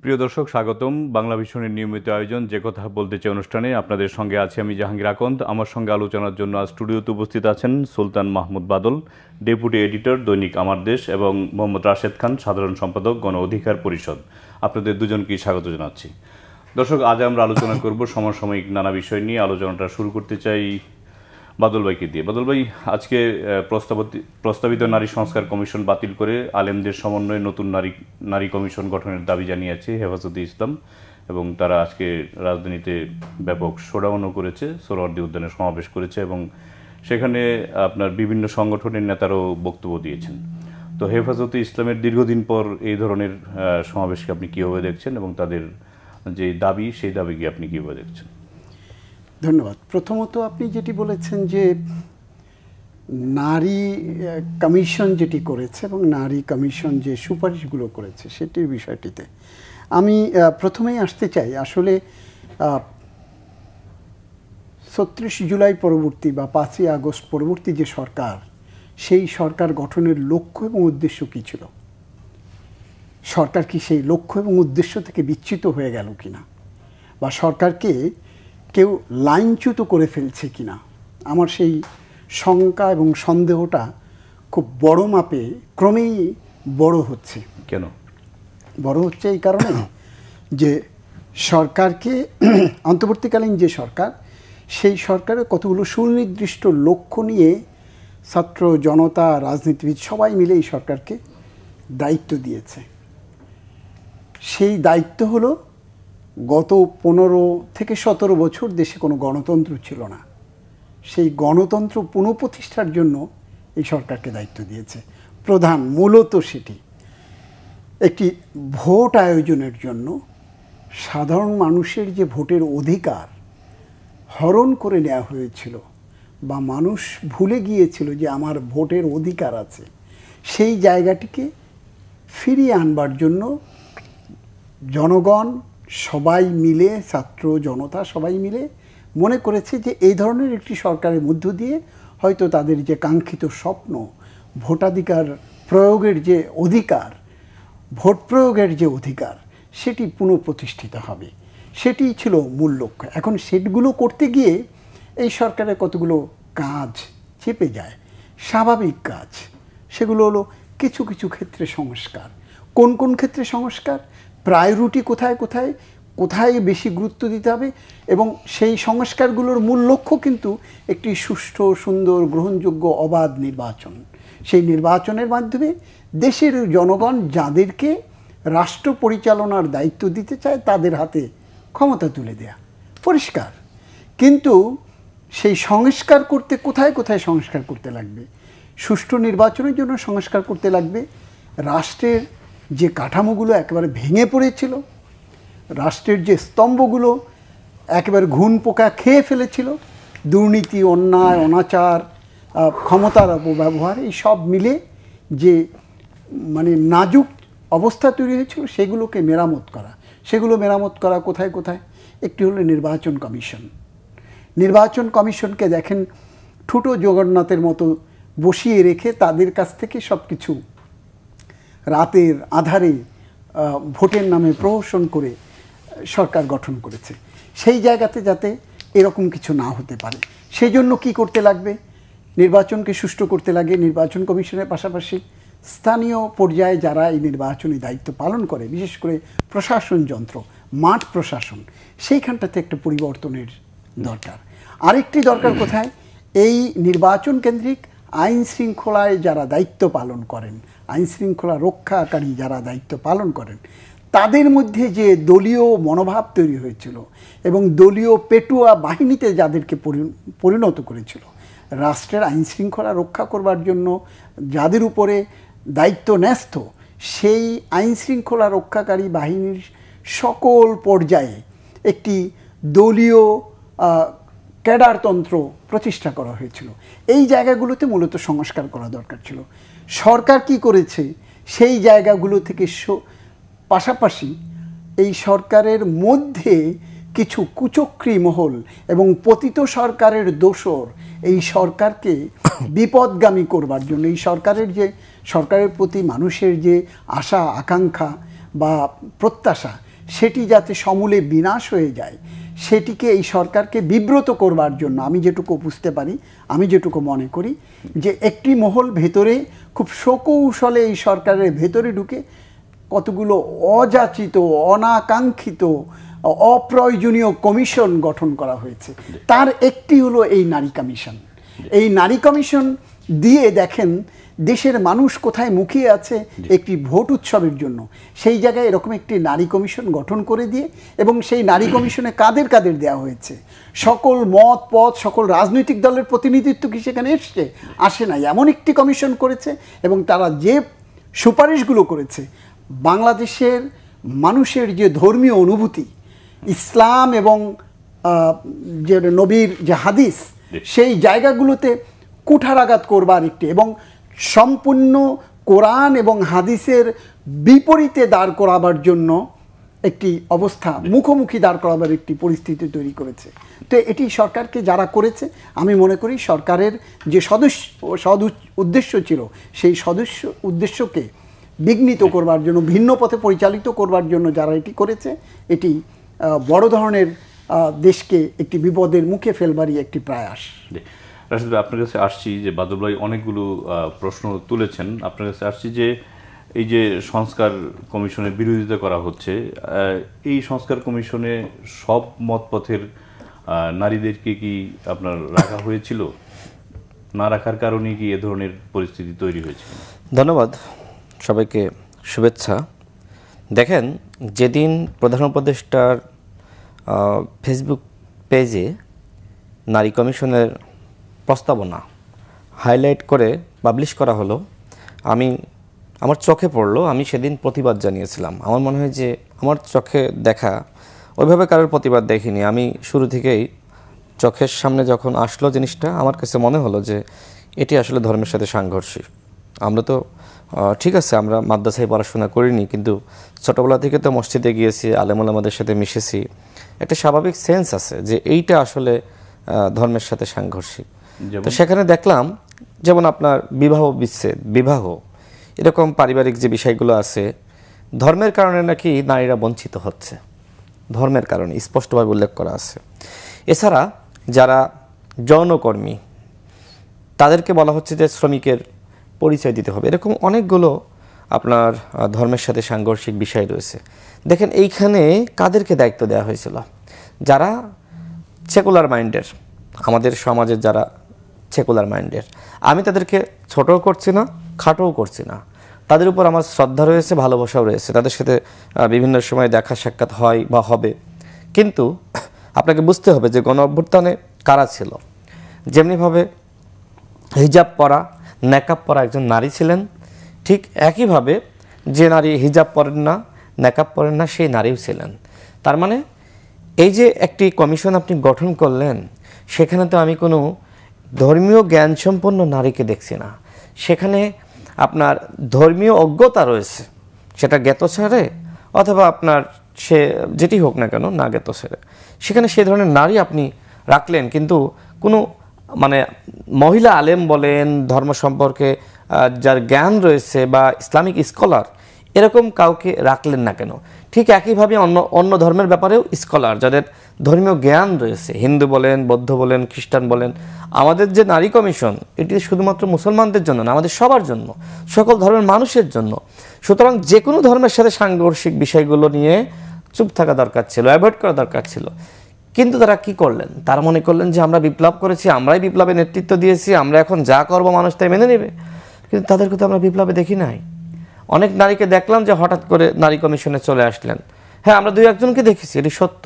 প্রিয় দর্শক, স্বাগতম বাংলা ভিশনের নিয়মিত আয়োজন যে কথা বলতে চাই অনুষ্ঠানে। আপনাদের সঙ্গে আছি আমি জাহাঙ্গীর আকন্দ। আমার সঙ্গে আলোচনার জন্য আজ স্টুডিওতে উপস্থিত আছেন সুলতান মাহমুদ বাদল, ডেপুটি এডিটর দৈনিক আমার দেশ, এবং মোহাম্মদ রাশেদ খান, সাধারণ সম্পাদক গণ অধিকার পরিষদ। আপনাদের দুজনকেই স্বাগত জানাচ্ছি। দর্শক, আজ আমরা আলোচনা করব সমসাময়িক নানা বিষয় নিয়ে। আলোচনাটা শুরু করতে চাই বাদল ভাইকে দিয়ে। বাদল ভাই, আজকে প্রস্তাবিত নারী সংস্কার কমিশন বাতিল করে আলেমদের সমন্বয়ে নতুন নারী কমিশন গঠনের দাবি জানিয়েছে হেফাজতে ইসলাম, এবং তারা আজকে রাজধানীতে ব্যাপক শোডাউনও করেছে, সোহরাওয়ার্দী উদ্যানে সমাবেশ করেছে, এবং সেখানে আপনার বিভিন্ন সংগঠনের নেতারাও বক্তব্য দিয়েছেন। তো হেফাজতে ইসলামের দীর্ঘদিন পর এই ধরনের সমাবেশকে আপনি কীভাবে দেখছেন, এবং তাদের যে দাবি সেই দাবিকে আপনি কীভাবে দেখছেন? ধন্যবাদ। প্রথমত আপনি যেটি বলেছেন যে নারী কমিশন যেটি করেছে এবং নারী কমিশন যে সুপারিশগুলো করেছে সেটির বিষয়টিতে আমি প্রথমেই আসতে চাই। আসলে ৩৬ জুলাই পরবর্তী বা ৫ই আগস্ট পরবর্তী যে সরকার, সেই সরকার গঠনের লক্ষ্য এবং উদ্দেশ্য কী ছিল? সরকার কি সেই লক্ষ্য এবং উদ্দেশ্য থেকে বিচ্যুত হয়ে গেল কিনা, বা সরকারকে কেউ লাইনচ্যুত করে ফেলছে কিনা? আমার সেই শঙ্কা এবং সন্দেহটা খুব বড় মাপে ক্রমেই বড় হচ্ছে। কেন বড় হচ্ছে? এই কারণে যে সরকারকে, অন্তর্বর্তীকালীন যে সরকার, সেই সরকারের কতগুলো সুনির্দিষ্ট লক্ষ্য নিয়ে ছাত্র জনতা, রাজনীতিবিদ সবাই মিলে এই সরকারকে দায়িত্ব দিয়েছে। সেই দায়িত্ব হলো, গত 15 থেকে 17 বছর দেশে কোনো গণতন্ত্র ছিল না। সেই গণতন্ত্র পুনঃপ্রতিষ্ঠার জন্য এই সরকারকে দায়িত্ব দিয়েছে। প্রধান মূলত সেটি একটি ভোট আয়োজনের জন্য সাধারণ মানুষের যে ভোটের অধিকার হরণ করে নেওয়া হয়েছিল, বা মানুষ ভুলে গিয়েছিল যে আমার ভোটের অধিকার আছে, সেই জায়গাটিকে ফিরিয়ে আনবার জন্য জনগণ সবাই মিলে, ছাত্র জনতা সবাই মিলে মনে করেছে যে এই ধরনের একটি সরকারের মধ্য দিয়ে হয়তো তাদের যে কাঙ্ক্ষিত স্বপ্ন, ভোটাধিকার প্রয়োগের যে অধিকার, ভোট প্রয়োগের যে অধিকার, সেটি পুনঃপ্রতিষ্ঠিত হবে। সেটি ছিল মূল লক্ষ্য। এখন সেগুলো করতে গিয়ে এই সরকারের কতগুলো কাজ চেপে যায়, স্বাভাবিক কাজ। সেগুলো হলো কিছু কিছু ক্ষেত্রে সংস্কার। কোন কোন ক্ষেত্রে সংস্কার, প্রায়োরিটি কোথায় কোথায় কোথায় বেশি গুরুত্ব দিতে হবে, এবং সেই সংস্কারগুলোর মূল লক্ষ্য কিন্তু একটি সুষ্ঠু, সুন্দর, গ্রহণযোগ্য, অবাধ নির্বাচন। সেই নির্বাচনের মাধ্যমে দেশের জনগণ যাদেরকে রাষ্ট্র পরিচালনার দায়িত্ব দিতে চায় তাদের হাতে ক্ষমতা তুলে দেয়া, পরিষ্কার। কিন্তু সেই সংস্কার করতে কোথায় কোথায় সংস্কার করতে লাগবে? সুষ্ঠু নির্বাচনের জন্য সংস্কার করতে লাগবে। রাষ্ট্রের যে কাঠামোগুলো একেবারে ভেঙে পড়েছিল, রাষ্ট্রের যে স্তম্ভগুলো একেবারে ঘুণ পোকা খেয়ে ফেলেছিল, দুর্নীতি, অন্যায়, অনাচার, ক্ষমতার অপব্যবহার, এই সব মিলে যে নাজুক অবস্থা তৈরি হয়েছিল, সেগুলোকে মেরামত করা। সেগুলো মেরামত করা কোথায় কোথায়? একটি হলো নির্বাচন কমিশন। নির্বাচন কমিশনকে দেখেন ঠুটো জগন্নাথের মতো বসিয়ে রেখে তাদের কাছ থেকে সব কিছু রাতের আধারে ভোটের নামে প্রহসন করে সরকার গঠন করেছে। সেই জায়গাতে যাতে এরকম কিছু না হতে পারে, সেই জন্য কী করতে লাগবে? নির্বাচনকে সুষ্ঠু করতে লাগে। নির্বাচন কমিশনের পাশাপাশি স্থানীয় পর্যায়ে যারা এই নির্বাচনী দায়িত্ব পালন করে, বিশেষ করে প্রশাসন যন্ত্র, মাঠ প্রশাসন, সেইখানটাতে একটা পরিবর্তনের দরকার। আরেকটি দরকার কোথায়? এই নির্বাচন কেন্দ্রিক আইন শৃঙ্খলায় যারা দায়িত্ব পালন করেন, আইন শৃঙ্খলা রক্ষাকারী যারা দায়িত্ব পালন করেন, তাদের মধ্যে যে দলীয় মনোভাব তৈরি হয়েছিল এবং দলীয় পেটুয়া বাহিনীতে যাদেরকে পরিণত করেছিল, রাষ্ট্রের আইন শৃঙ্খলা রক্ষা করবার জন্য যাদের উপরে দায়িত্ব ন্যস্ত, সেই আইন শৃঙ্খলা রক্ষাকারী বাহিনীর সকল পর্যায়ে একটি দলীয় ক্যাডারতন্ত্র প্রতিষ্ঠা করা হয়েছিল। এই জায়গাগুলোতে মূলত সংস্কার করা দরকার ছিল। সরকার কি করেছে? সেই জায়গাগুলো থেকে পাশাপাশি এই সরকারের মধ্যে কিছু কুচক্রী মহল এবং পতিত সরকারের দোসর এই সরকারকে বিপদগামী করবার জন্য, এই সরকারের প্রতি মানুষের যে আশা আকাঙ্ক্ষা বা প্রত্যাশা, সেটি যাতে সমূলে বিনাশ হয়ে যায়, সেটিকে এই সরকারকে বিব্রত করবার জন্য আমি যেটুকু বুঝতে পারি, আমি যেটুকু মনে করি, যে একটি মহল ভেতরে খুব সকৌশলে এই সরকারের ভেতরে ঢুকে কতগুলো অযাচিত, অনাকাঙ্ক্ষিত, অপ্রয়োজনীয় কমিশন গঠন করা হয়েছে। তার একটি হলো এই নারী কমিশন। এই নারী কমিশন দিয়ে দেখেন দেশের মানুষ কোথায় মুখিয়ে আছে একটি ভোট উৎসবের জন্য, সেই জায়গায় এরকম একটি নারী কমিশন গঠন করে দিয়ে, এবং সেই নারী কমিশনে কাদের কাদের দেওয়া হয়েছে, সকল মত পথ, সকল রাজনৈতিক দলের প্রতিনিধিত্ব কি সেখানে এসছে? আসে নাই। এমন একটি কমিশন করেছে এবং তারা যে সুপারিশগুলো করেছে, বাংলাদেশের মানুষের যে ধর্মীয় অনুভূতি, ইসলাম এবং যে নবীর যে হাদিস, সেই জায়গাগুলোতে কুঠারাঘাত করবার একটি, এবং সম্পূর্ণ কোরআন এবং হাদিসের বিপরীতে দাঁড় করাবার জন্য একটি অবস্থা, মুখোমুখি দাঁড় করাবার একটি পরিস্থিতি তৈরি করেছে। তো এটি সরকারকে যারা করেছে, আমি মনে করি সরকারের যে সদ উদ্দেশ্য ছিল, সেই উদ্দেশ্যকে বিঘ্নিত করবার জন্য, ভিন্ন পথে পরিচালিত করবার জন্য যারা এটি করেছে, এটি বড় ধরনের দেশকে একটি বিপদের মুখে ফেলবারই একটি প্রয়াস। রাশিদ ভাই, আপনার কাছে আসছি যে বাদল ভাই অনেকগুলো প্রশ্ন তুলেছেন। আপনার কাছে আসছি যে এই যে সংস্কার কমিশনের বিরোধিতা করা হচ্ছে, এই সংস্কার কমিশনে সব মতপথের নারীদেরকে কি আপনার রাখা হয়েছিল? না রাখার কারণে কি এ ধরনের পরিস্থিতি তৈরি হয়েছিল? ধন্যবাদ, সবাইকে শুভেচ্ছা। দেখেন, যেদিন প্রধান উপদেষ্টার ফেসবুক পেজে নারী কমিশনের প্রস্তাবনা হাইলাইট করে পাবলিশ করা হলো, আমার চোখে পড়লো। আমি সেদিন প্রতিবাদ জানিয়েছিলাম। আমার মনে হয় যে আমার চোখে দেখা ওইভাবে কারোর প্রতিবাদ দেখিনি। আমি শুরু থেকেই চোখের সামনে যখন আসলো জিনিসটা, আমার কাছে মনে হলো যে এটি আসলে ধর্মের সাথে সাংঘর্ষিক। আমরা তো ঠিক আছে, আমরা মাদ্রাসায় পড়াশোনা করিনি, কিন্তু ছোটোবেলা থেকে তো মসজিদে গিয়েছি, আলেমুলামাদের সাথে মিশেছি। একটা স্বাভাবিক সেন্স আছে যে এইটা আসলে ধর্মের সাথে সাংঘর্ষিক। তো সেখানে দেখলাম, যেমন আপনার বিবাহ বিচ্ছেদ, বিবাহ, এরকম পারিবারিক যে বিষয়গুলো আছে, ধর্মের কারণে নাকি নারীরা বঞ্চিত হচ্ছে, ধর্মের কারণে স্পষ্টভাবে উল্লেখ করা আছে। এছাড়া যারা যৌনকর্মী, তাদেরকে বলা হচ্ছে যে শ্রমিকের পরিচয় দিতে হবে। এরকম অনেকগুলো আপনার ধর্মের সাথে সাংঘর্ষিক বিষয় রয়েছে। দেখেন, এইখানে কাদেরকে দায়িত্ব দেওয়া হয়েছিল? যারা সেকুলার মাইন্ডের, আমাদের সমাজের যারা সেকুলার মাইন্ডের, আমি তাদেরকে ছোটও করছি না, খাটোও করছি না। তাদের উপর আমার শ্রদ্ধা রয়েছে, ভালোবাসাও রয়েছে, তাদের সাথে বিভিন্ন সময় দেখা সাক্ষাৎ হয় বা হবে। কিন্তু আপনাকে বুঝতে হবে যে গণ অভ্যুত্থানে কারা ছিল। যেমনিভাবে হিজাব পরা, নেকাব পরা একজন নারী ছিলেন, ঠিক একইভাবে যে নারী হিজাব পরেন না, নেকাব পরেন না, সেই নারীও ছিলেন। তার মানে এই যে একটি কমিশন আপনি গঠন করলেন, সেখানে তো আমি কোনো ধর্মীয় জ্ঞান সম্পন্ন নারীকে দেখছি না। সেখানে আপনার ধর্মীয় অজ্ঞতা রয়েছে, সেটা জ্ঞাতসারে অথবা আপনার সে যেটি হোক না কেন, না জ্ঞাতসারে, সেখানে সে ধরনের নারী আপনি রাখলেন। কিন্তু কোনো মহিলা আলেম বলেন, ধর্ম সম্পর্কে যার জ্ঞান রয়েছে বা ইসলামিক স্কলার, এরকম কাউকে রাখলেন না কেন? ঠিক একইভাবে অন্য ধর্মের ব্যাপারেও স্কলার, যাদের ধর্মীয় জ্ঞান রয়েছে, হিন্দু বলেন, বৌদ্ধ বলেন, খ্রিস্টান বলেন। আমাদের যে নারী কমিশন, এটি শুধুমাত্র মুসলমানদের জন্য না, আমাদের সবার জন্য, সকল ধর্মের মানুষের জন্য। সুতরাং যে কোনো ধর্মের সাথে সাংঘর্ষিক বিষয়গুলো নিয়ে চুপ থাকা দরকার ছিল, অ্যাভয়েড করা দরকার ছিল। কিন্তু তারা কি করলেন? তারা মনে করলেন যে আমরা বিপ্লব করেছি, আমরাই বিপ্লবে নেতৃত্ব দিয়েছি, আমরা এখন যা করব মানুষ তাই মেনে নেবে। কিন্তু তাদেরকে তো আমরা বিপ্লবে দেখি নাই। অনেক নারীকে দেখলাম যে হঠাৎ করে নারী কমিশনে চলে আসলেন। হ্যাঁ, আমরা দুই একজনকে দেখেছি, এটি সত্য।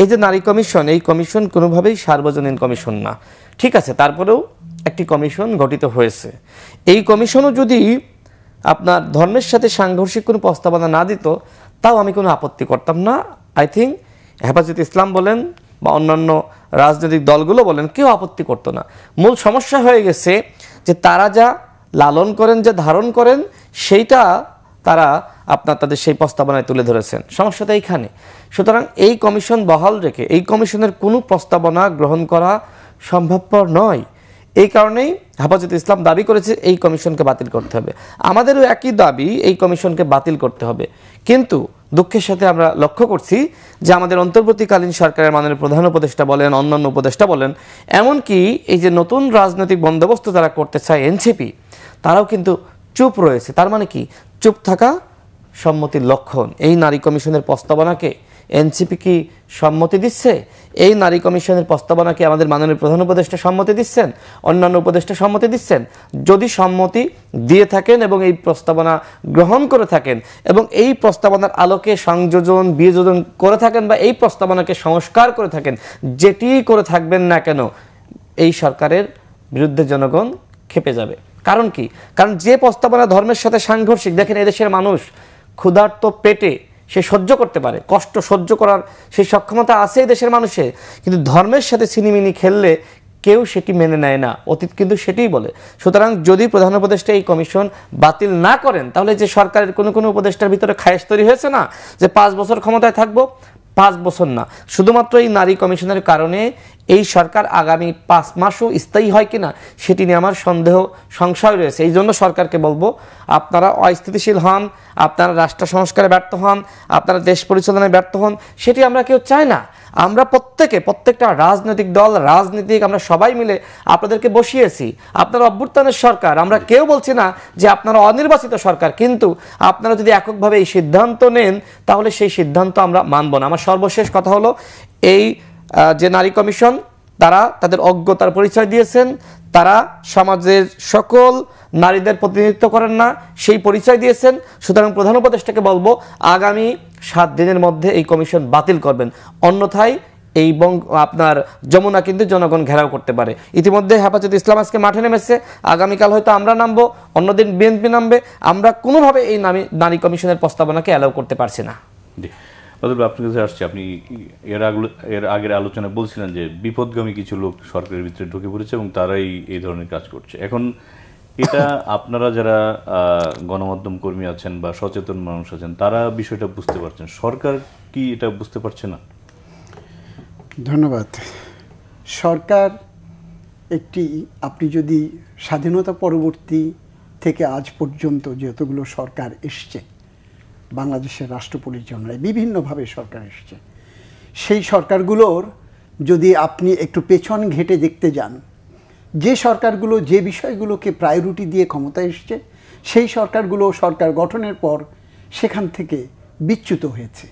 এই যে নারী কমিশন, এই কমিশন কোনোভাবেই সার্বজনীন কমিশন না, ঠিক আছে, তারপরেও একটি কমিশন গঠিত হয়েছে। এই কমিশনও যদি আপনার ধর্মের সাথে সাংঘর্ষিক কোনো প্রস্তাবনা না দিত, তাও আমি কোনো আপত্তি করতাম না। আই থিঙ্ক হেফাজতে ইসলাম বলেন বা অন্যান্য রাজনৈতিক দলগুলো বলেন, কেউ আপত্তি করতো না। মূল সমস্যা হয়ে গেছে যে তারা যা লালন করেন, যা ধারণ করেন, সেইটা তারা তাদের সেই প্রস্তাবনায় তুলে ধরেছেন। সমস্যাটা এইখানে। সুতরাং এই কমিশন বহাল রেখে এই কমিশনের কোনো প্রস্তাবনা গ্রহণ করা সম্ভবপর নয়। এই কারণেই হেফাজতে ইসলাম দাবি করেছে এই কমিশনকে বাতিল করতে হবে। আমাদেরও একই দাবি, এই কমিশনকে বাতিল করতে হবে। কিন্তু দুঃখের সাথে আমরা লক্ষ্য করছি যে আমাদের অন্তর্বর্তীকালীন সরকারের মাননীয় প্রধান উপদেষ্টা বলেন, অন্যান্য উপদেষ্টা বলেন, এমনকি এই যে নতুন রাজনৈতিক বন্দোবস্ত যারা করতে চায় এনসিপি, তারাও কিন্তু চুপ রয়েছে। তার মানে কি? চুপ থাকা সম্মতির লক্ষণ। এই নারী কমিশনের প্রস্তাবনাকে এনসিপি কি সম্মতি দিচ্ছে? এই নারী কমিশনের প্রস্তাবনাকে আমাদের মাননীয় প্রধান উপদেষ্টা সম্মতি দিচ্ছেন, অন্যান্য উপদেষ্টা সম্মতি দিচ্ছেন? যদি সম্মতি দিয়ে থাকেন এবং এই প্রস্তাবনা গ্রহণ করে থাকেন এবং এই প্রস্তাবনার আলোকে সংযোজন বিয়োজন করে থাকেন বা এই প্রস্তাবনাকে সংস্কার করে থাকেন, যেটি করে থাকবেন না কেন, এই সরকারের বিরুদ্ধে জনগণ ক্ষেপে যাবে। কারণ কি? কারণ যে প্রস্তাবনা ধর্মের সাথে সাংঘর্ষিক, দেখেন এদেশের মানুষ ক্ষুধার্ত পেটে সে সহ্য করতে পারে, কষ্ট সহ্য করার সেই সক্ষমতা আছে এই দেশের মানুষের, কিন্তু ধর্মের সাথে ছিনিমিনি খেললে কেউ সেটি মেনে নেয় না। অতীত কিন্তু সেটাই বলে। সুতরাং যদি প্রধান উপদেষ্টা এই কমিশন বাতিল না করেন, তাহলে যে সরকারের কোনো উপদেষ্টার ভিতরে খায়েশ তৈরি হয়েছে না যে 5 বছর ক্ষমতায় থাকবো, 5 বছর না, শুধুমাত্র এই নারী কমিশনের কারণে এই সরকার আগামী 5 মাসও স্থায়ী হয় কিনা সেটি নিয়ে আমার সন্দেহ সংশয় রয়েছে। এই জন্য সরকারকে বলবো, আপনারা অস্থিতিশীল হন, আপনারা রাষ্ট্র সংস্কারে ব্যর্থ হন, আপনারা দেশ পরিচালনায় ব্যর্থ হন, সেটি আমরা কেউ চাই না। আমরা প্রত্যেকটা রাজনৈতিক দল, রাজনীতিক, আমরা সবাই মিলে আপনাদেরকে বসিয়েছি। আপনারা অভ্যুত্থানের সরকার, আমরা কেউ বলছি না যে আপনারা অনির্বাচিত সরকার, কিন্তু আপনারা যদি এককভাবে এই সিদ্ধান্ত নেন তাহলে সেই সিদ্ধান্ত আমরা মানব না। আমার সর্বশেষ কথা হলো, এই যে নারী কমিশন, তারা তাদের অজ্ঞতার পরিচয় দিয়েছেন, তারা সমাজের সকল নারীদের প্রতিনিধিত্ব করেন না, সেই পরিচয় দিয়েছেন। সুতরাং প্রধান উপদেষ্টাকে বলবো, আগামী 7 দিনের মধ্যে এই কমিশন বাতিল করবেন, অন্যথায় এই আপনার যমুনা কিন্তু জনগণ ঘেরাও করতে পারে। ইতিমধ্যে হেফাজত ইসলাম আজকে মাঠে নেমেছে, আগামীকাল হয়তো আমরা নামবো, অন্যদিন বিএনপি নামবে। আমরা কোনোভাবে এই নারী কমিশনের প্রস্তাবনাকে অ্যালাউ করতে পারছি না। আপনার কাছে আসছে, আপনি এর আগের আলোচনায় বলছিলেন যে বিপদগামী কিছু লোক সরকারের ভিতরে ঢুকে পড়েছে এবং তারাই এই ধরনের কাজ করছে। এখন এটা আপনারা যারা গণমাধ্যম কর্মী আছেন বা সচেতন মানুষ আছেন, তারা বিষয়টা বুঝতে পারছেন, সরকার কি এটা বুঝতে পারছে না? ধন্যবাদ। সরকার একটি, আপনি যদি স্বাধীনতা পরবর্তী থেকে আজ পর্যন্ত যতগুলো সরকার এসছে বাংলাদেশের রাষ্ট্র পরিচালনায়, বিভিন্নভাবে সরকার এসছে, সেই সরকারগুলোর যদি আপনি একটু পেছন ঘেঁটে দেখতে যান, যে সরকারগুলো যে বিষয়গুলোকে প্রায়োরিটি দিয়ে ক্ষমতায় এসছে, সেই সরকারগুলো সরকার গঠনের পর সেখান থেকে বিচ্যুত হয়েছে।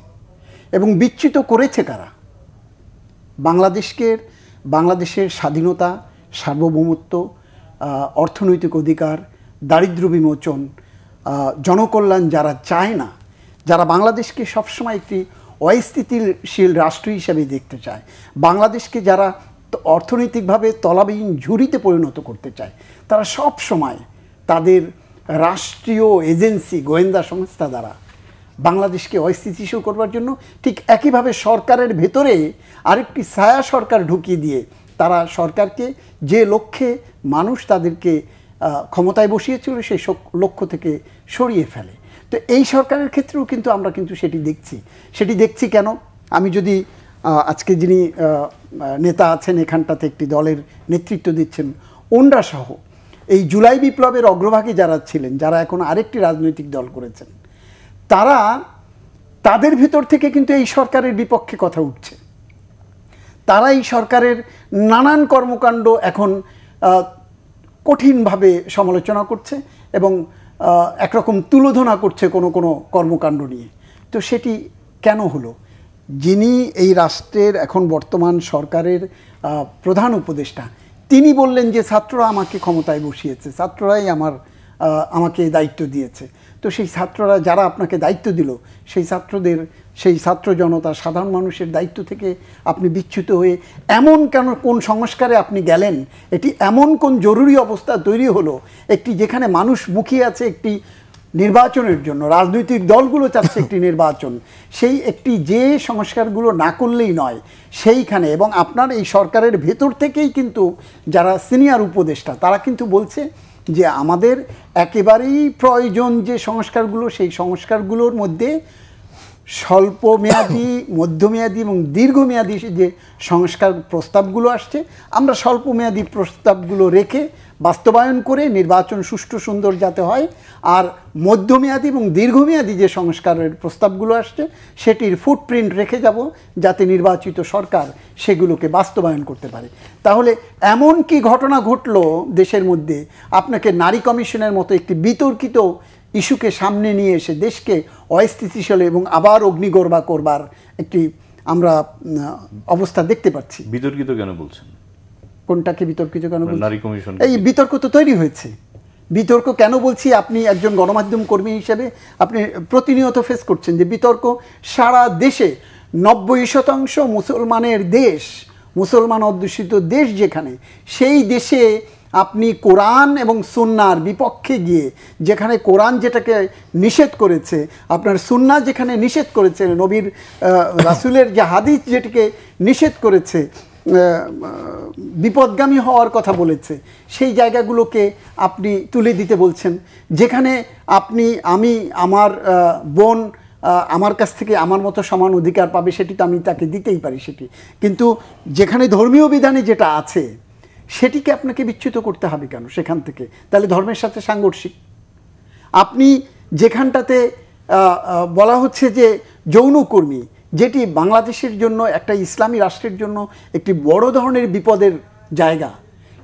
এবং বিচ্যুত করেছে কারা? বাংলাদেশের স্বাধীনতা, সার্বভৌমত্ব, অর্থনৈতিক অধিকার, দারিদ্র্য বিমোচন, জনকল্যাণ যারা চায় না, যারা বাংলাদেশকে সবসময় একটি অস্থিতিশীল রাষ্ট্র হিসেবে দেখতে চায়, বাংলাদেশকে যারা অর্থনৈতিকভাবে তলাবিহীন ঝুড়িতে পরিণত করতে চায়, তারা সব সময় তাদের রাষ্ট্রীয় এজেন্সি, গোয়েন্দা সংস্থা দ্বারা বাংলাদেশকে অস্থিতিশীল করবার জন্য ঠিক একইভাবে সরকারের ভেতরে আরেকটি ছায়া সরকার ঢুকিয়ে দিয়ে তারা সরকারকে যে লক্ষ্যে মানুষ তাদেরকে ক্ষমতায় বসিয়েছিল সেই লক্ষ্য থেকে সরিয়ে ফেলে। তো এই সরকারের ক্ষেত্রেও কিন্তু আমরা সেটি দেখছি কেন? আমি যদি আজকে যিনি নেতা আছেন এখানটাতে, একটি দলের নেতৃত্ব দিচ্ছেন, ওনরা সহ এই জুলাই বিপ্লবের অগ্রভাগে যারা ছিলেন, যারা এখন আরেকটি রাজনৈতিক দল করেছেন, তাদের ভিতর থেকে কিন্তু এই সরকারের বিপক্ষে কথা উঠছে। তারা এই সরকারের নানান কর্মকাণ্ড এখন কঠিনভাবে সমালোচনা করছে এবং একরকম তুলোধনা করছে কোনো কর্মকাণ্ড নিয়ে। তো সেটি কেন হলো? যিনি এই রাষ্ট্রের এখন বর্তমান সরকারের প্রধান উপদেষ্টা, তিনি বললেন যে ছাত্ররা আমাকে ক্ষমতায় বসিয়েছে, ছাত্ররাই আমাকে দায়িত্ব দিয়েছে। তো সেই ছাত্ররা যারা আপনাকে দায়িত্ব দিল, সেই ছাত্র জনতা, সাধারণ মানুষের দায়িত্ব থেকে আপনি বিচ্যুত হয়ে এমন কোন সংস্কারে আপনি গেলেন? এটি এমন কোন জরুরি অবস্থা তৈরি হলো একটি, যেখানে মানুষ মুখিয়ে আছে একটি নির্বাচনের জন্য, রাজনৈতিক দলগুলো চাচ্ছে একটি নির্বাচন, সেই একটি যে সংস্কারগুলো না করলেই নয় সেইখানে। এবং আপনার এই সরকারের ভেতর থেকেই কিন্তু যারা সিনিয়র উপদেষ্টা, তারা কিন্তু বলছে যে আমাদের একেবারেই প্রয়োজন যে সংস্কারগুলো, সেই সংস্কারগুলোর মধ্যে স্বল্পমেয়াদী, মধ্যমেয়াদী এবং দীর্ঘমেয়াদী যে সংস্কার প্রস্তাবগুলো আসছে, আমরা স্বল্পমেয়াদী প্রস্তাবগুলো রেখে বাস্তবায়ন করে নির্বাচন সুষ্ঠু সুন্দর যাতে হয়, আর মধ্যমেয়াদী এবং দীর্ঘমেয়াদী যে সংস্কারের প্রস্তাবগুলো আসছে সেটির ফুটপ্রিন্ট রেখে যাব যাতে নির্বাচিত সরকার সেগুলোকে বাস্তবায়ন করতে পারে। তাহলে এমন কি ঘটনা ঘটলো দেশের মধ্যে, আপনাকে নারী কমিশনের মতো একটি বিতর্কিত ইস্যুকে সামনে নিয়ে এসে দেশকে অস্থিতিশীল এবং আবার অগ্নিগর্ভা করবার একটি আমরা অবস্থা দেখতে পাচ্ছি। বিতর্কিত কেন বলছেন? কোনটাকে বিতর্কিত কেন বলছি? নারী কমিশন। এই বিতর্ক তো তৈরি হয়েছে। বিতর্ক কেন বলছি, আপনি একজন গণমাধ্যম কর্মী হিসেবে আপনি প্রতিনিয়ত ফেস করছেন যে বিতর্ক সারা দেশে 90% মুসলমানের দেশ, মুসলমান অধ্যুষিত দেশ যেখানে, সেই দেশে আপনি কোরআন এবং সুন্নাহর বিপক্ষে গিয়ে, যেখানে কোরআন যেটাকে নিষেধ করেছে, আপনার সুন্নাহ যেখানে নিষেধ করেছে, নবীর রাসূলের যে হাদিস যেটাকে নিষেধ করেছে, বিপদগামী হওয়ার কথা বলেছে, সেই জায়গাগুলোকে আপনি তুলে দিতে বলছেন। যেখানে আমি আমার বোন আমার কাছ থেকে আমার মতো সমান অধিকার পাবে, সেটি তো আমি তাকে দিতেই পারি সেটি, কিন্তু যেখানে ধর্মীয় বিধানে যেটা আছে সেটিকে আপনাকে বিচ্যুত করতে হবে কেন সেখান থেকে? তাহলে ধর্মের সাথে সাংঘর্ষিক। আপনি যেখানটাতে বলা হচ্ছে যে যৌনকর্মী, যেটি বাংলাদেশের জন্য, একটা ইসলামী রাষ্ট্রের জন্য একটি বড় ধরনের বিপদের জায়গা,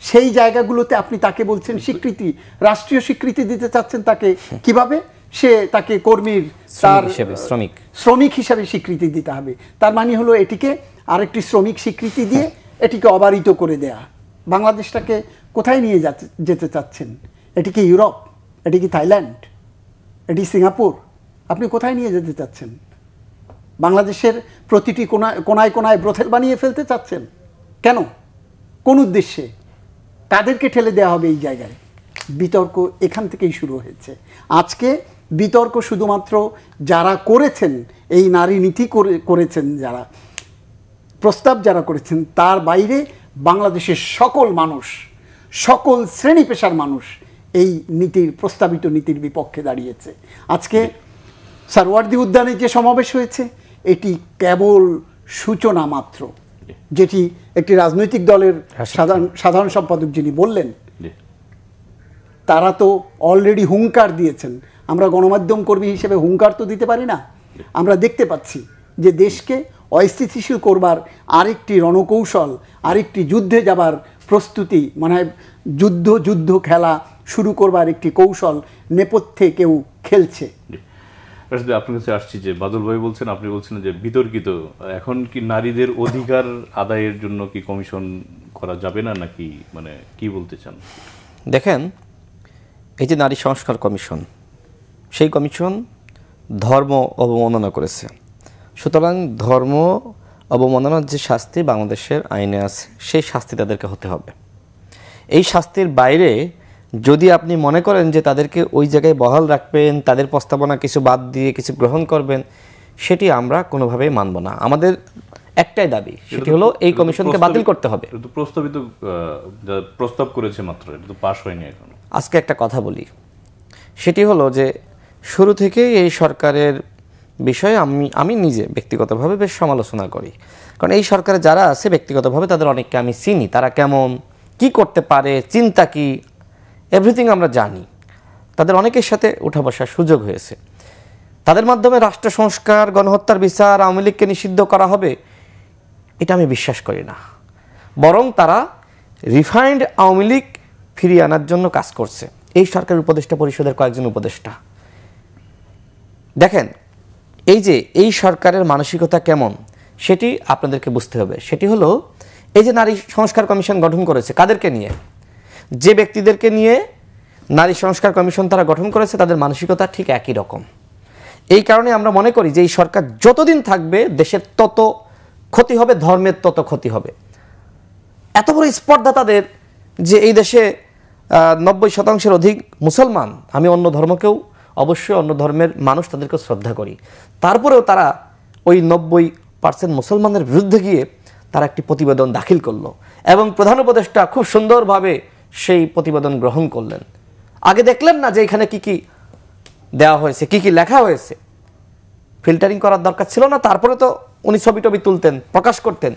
সেই জায়গাগুলোতে আপনি তাকে বলছেন স্বীকৃতি, রাষ্ট্রীয় স্বীকৃতি দিতে চাচ্ছেন তাকে। কিভাবে? সে তাকে কর্মীর, তার শ্রমিক হিসাবে স্বীকৃতি দিতে হবে। তার মানে হলো এটিকে আরেকটি শ্রমিক স্বীকৃতি দিয়ে এটিকে অবারিত করে দেয়া। বাংলাদেশটাকে কোথায় নিয়ে যেতে চাচ্ছেন? এটি কি ইউরোপ? এটি কি থাইল্যান্ড? এটি সিঙ্গাপুর? আপনি কোথায় নিয়ে যেতে চাচ্ছেন? বাংলাদেশের প্রতিটি কোনায় কোনায় ব্রথেল বানিয়ে ফেলতে চাচ্ছেন কেন? কোন উদ্দেশ্যে? কাদেরকে ঠেলে দেওয়া হবে এই জায়গায়? বিতর্ক এখান থেকেই শুরু হয়েছে। আজকে বিতর্ক শুধুমাত্র যারা করেছেন, এই নারী নীতি করেছেন, যারা প্রস্তাব যারা করেছেন, তার বাইরে বাংলাদেশের সকল মানুষ, সকল শ্রেণী পেশার মানুষ এই প্রস্তাবিত নীতির বিপক্ষে দাঁড়িয়েছে। আজকে সারওয়ার্দী উদ্যানে যে সমাবেশ হয়েছে, এটি কেবল সূচনা মাত্র। যেটি একটি রাজনৈতিক দলের সাধারণ সম্পাদক যিনি বললেন, তারা তো অলরেডি হুঙ্কার দিয়েছেন। আমরা গণমাধ্যম কর্মী হিসেবে হুঙ্কার তো দিতে পারি না। আমরা দেখতে পাচ্ছি যে দেশকে অস্থিতিশীল করবার আরেকটি রণকৌশল, আরেকটি যুদ্ধে যাবার প্রস্তুতি, মানে যুদ্ধ খেলা শুরু করবার একটি কৌশল নেপথ্যে কেউ খেলছে। আপনার কাছে আসছি যে বাদল ভাই বলছেন, আপনি বলছেন যে বিতর্কিত, এখন কি নারীদের অধিকার আদায়ের জন্য কি কমিশন করা যাবে না, নাকি মানে কি বলতে চান? দেখেন, এই যে নারী সংস্কার কমিশন, সেই কমিশন ধর্ম অবমাননা করেছে। সুতরাং ধর্ম অবমাননার যে শাস্তি বাংলাদেশের আইনে আছে, সেই শাস্তি তাদেরকে হতে হবে। এই শাস্তির বাইরে যদি আপনি মনে করেন যে তাদেরকে ওই জায়গায় বহাল রাখবেন, তাদের প্রস্তাবনা কিছু বাদ দিয়ে কিছু গ্রহণ করবেন, সেটি আমরা কোনোভাবেই মানব না। আমাদের একটাই দাবি, সেটি হলো এই কমিশনকে বাতিল করতে হবে। প্রস্তাব করেছে মাত্র, এটা তো পাস হয়নি এখন। আজকে একটা কথা বলি, সেটি হলো যে শুরু থেকে এই সরকারের বিষয়ে আমি নিজে ব্যক্তিগতভাবে বেশ সমালোচনা করি। কারণ এই সরকারে যারা আছে ব্যক্তিগতভাবে তাদের অনেককে আমি চিনি, তারা কেমন, কি করতে পারে, চিন্তা কি, এভরিথিং আমরা জানি। তাদের অনেকের সাথে উঠা বসার সুযোগ হয়েছে। তাদের মাধ্যমে রাষ্ট্র সংস্কার, গণহত্যার বিচার, আওয়ামী লীগকে নিষিদ্ধ করা হবে, এটা আমি বিশ্বাস করি না। বরং তারা রিফাইন্ড আওয়ামী লীগ ফিরিয়ে আনার জন্য কাজ করছে। এই সরকারের উপদেষ্টা পরিষদের কয়েকজন উপদেষ্টা, দেখেন এই সরকারের মানসিকতা কেমন সেটি আপনাদেরকে বুঝতে হবে। সেটি হলো, এই যে নারী সংস্কার কমিশন গঠন করেছে, কাদেরকে নিয়ে? যে ব্যক্তিদেরকে নিয়ে নারী সংস্কার কমিশন তারা গঠন করেছে, তাদের মানসিকতা ঠিক একই রকম। এই কারণে আমরা মনে করি যে এই সরকার যতদিন থাকবে দেশের তত ক্ষতি হবে, ধর্মের তত ক্ষতি হবে। এত বড় স্পর্ধা তাদের যে এই দেশে 90% অধিক মুসলমান। আমি অন্য ধর্মকেও, অবশ্যই অন্য ধর্মের মানুষ তাদেরকে শ্রদ্ধা করি, তারপরেও তারা ওই 90% মুসলমানের বিরুদ্ধে গিয়ে তারা একটি প্রতিবেদন দাখিল করলো এবং প্রধান উপদেষ্টা খুব সুন্দরভাবে সেই প্রতিবেদন গ্রহণ করলেন। আগে দেখলেন না যে এখানে কি কি দেওয়া হয়েছে, কি কি লেখা হয়েছে? ফিল্টারিং করার দরকার ছিল না। তারপরে তো উনি ছবি টবি তুলতেন, প্রকাশ করতেন,